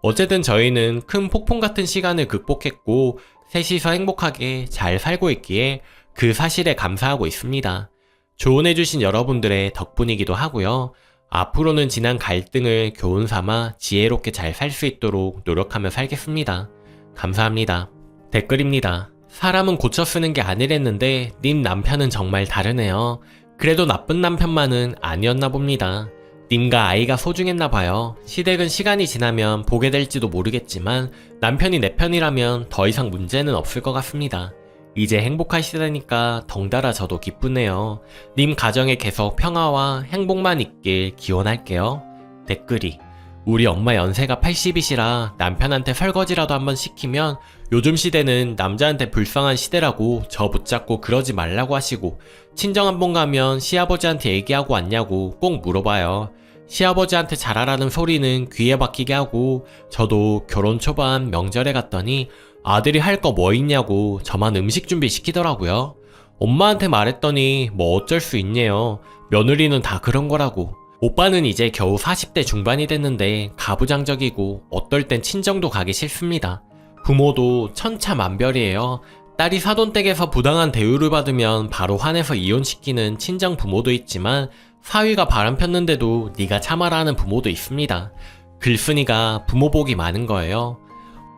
어쨌든 저희는 큰 폭풍 같은 시간을 극복했고 셋이서 행복하게 잘 살고 있기에 그 사실에 감사하고 있습니다. 조언해주신 여러분들의 덕분이기도 하고요. 앞으로는 지난 갈등을 교훈 삼아 지혜롭게 잘 살 수 있도록 노력하며 살겠습니다. 감사합니다. 댓글입니다. 사람은 고쳐 쓰는 게 아니랬는데 님 남편은 정말 다르네요. 그래도 나쁜 남편만은 아니었나 봅니다. 님과 아이가 소중했나 봐요. 시댁은 시간이 지나면 보게 될지도 모르겠지만 남편이 내 편이라면 더 이상 문제는 없을 것 같습니다. 이제 행복하시다니까 덩달아 저도 기쁘네요. 님 가정에 계속 평화와 행복만 있길 기원할게요. 댓글이 우리 엄마 연세가 80이시라 남편한테 설거지라도 한번 시키면 요즘 시대는 남자한테 불쌍한 시대라고 저 붙잡고 그러지 말라고 하시고 친정 한번 가면 시아버지한테 얘기하고 왔냐고 꼭 물어봐요. 시아버지한테 잘하라는 소리는 귀에 박히게 하고 저도 결혼 초반 명절에 갔더니 아들이 할 거 뭐 있냐고 저만 음식 준비 시키더라고요. 엄마한테 말했더니 뭐 어쩔 수 있네요. 며느리는 다 그런 거라고. 오빠는 이제 겨우 40대 중반이 됐는데 가부장적이고 어떨 땐 친정도 가기 싫습니다. 부모도 천차만별이에요. 딸이 사돈댁에서 부당한 대우를 받으면 바로 화내서 이혼시키는 친정 부모도 있지만 사위가 바람 폈는데도 네가 참아라 하는 부모도 있습니다. 글쓴이가 부모 복이 많은 거예요.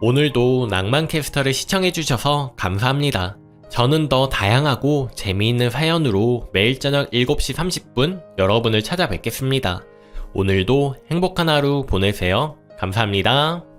오늘도 낭만캐스터를 시청해주셔서 감사합니다. 저는 더 다양하고 재미있는 사연으로 매일 저녁 7시 30분 여러분을 찾아뵙겠습니다. 오늘도 행복한 하루 보내세요. 감사합니다.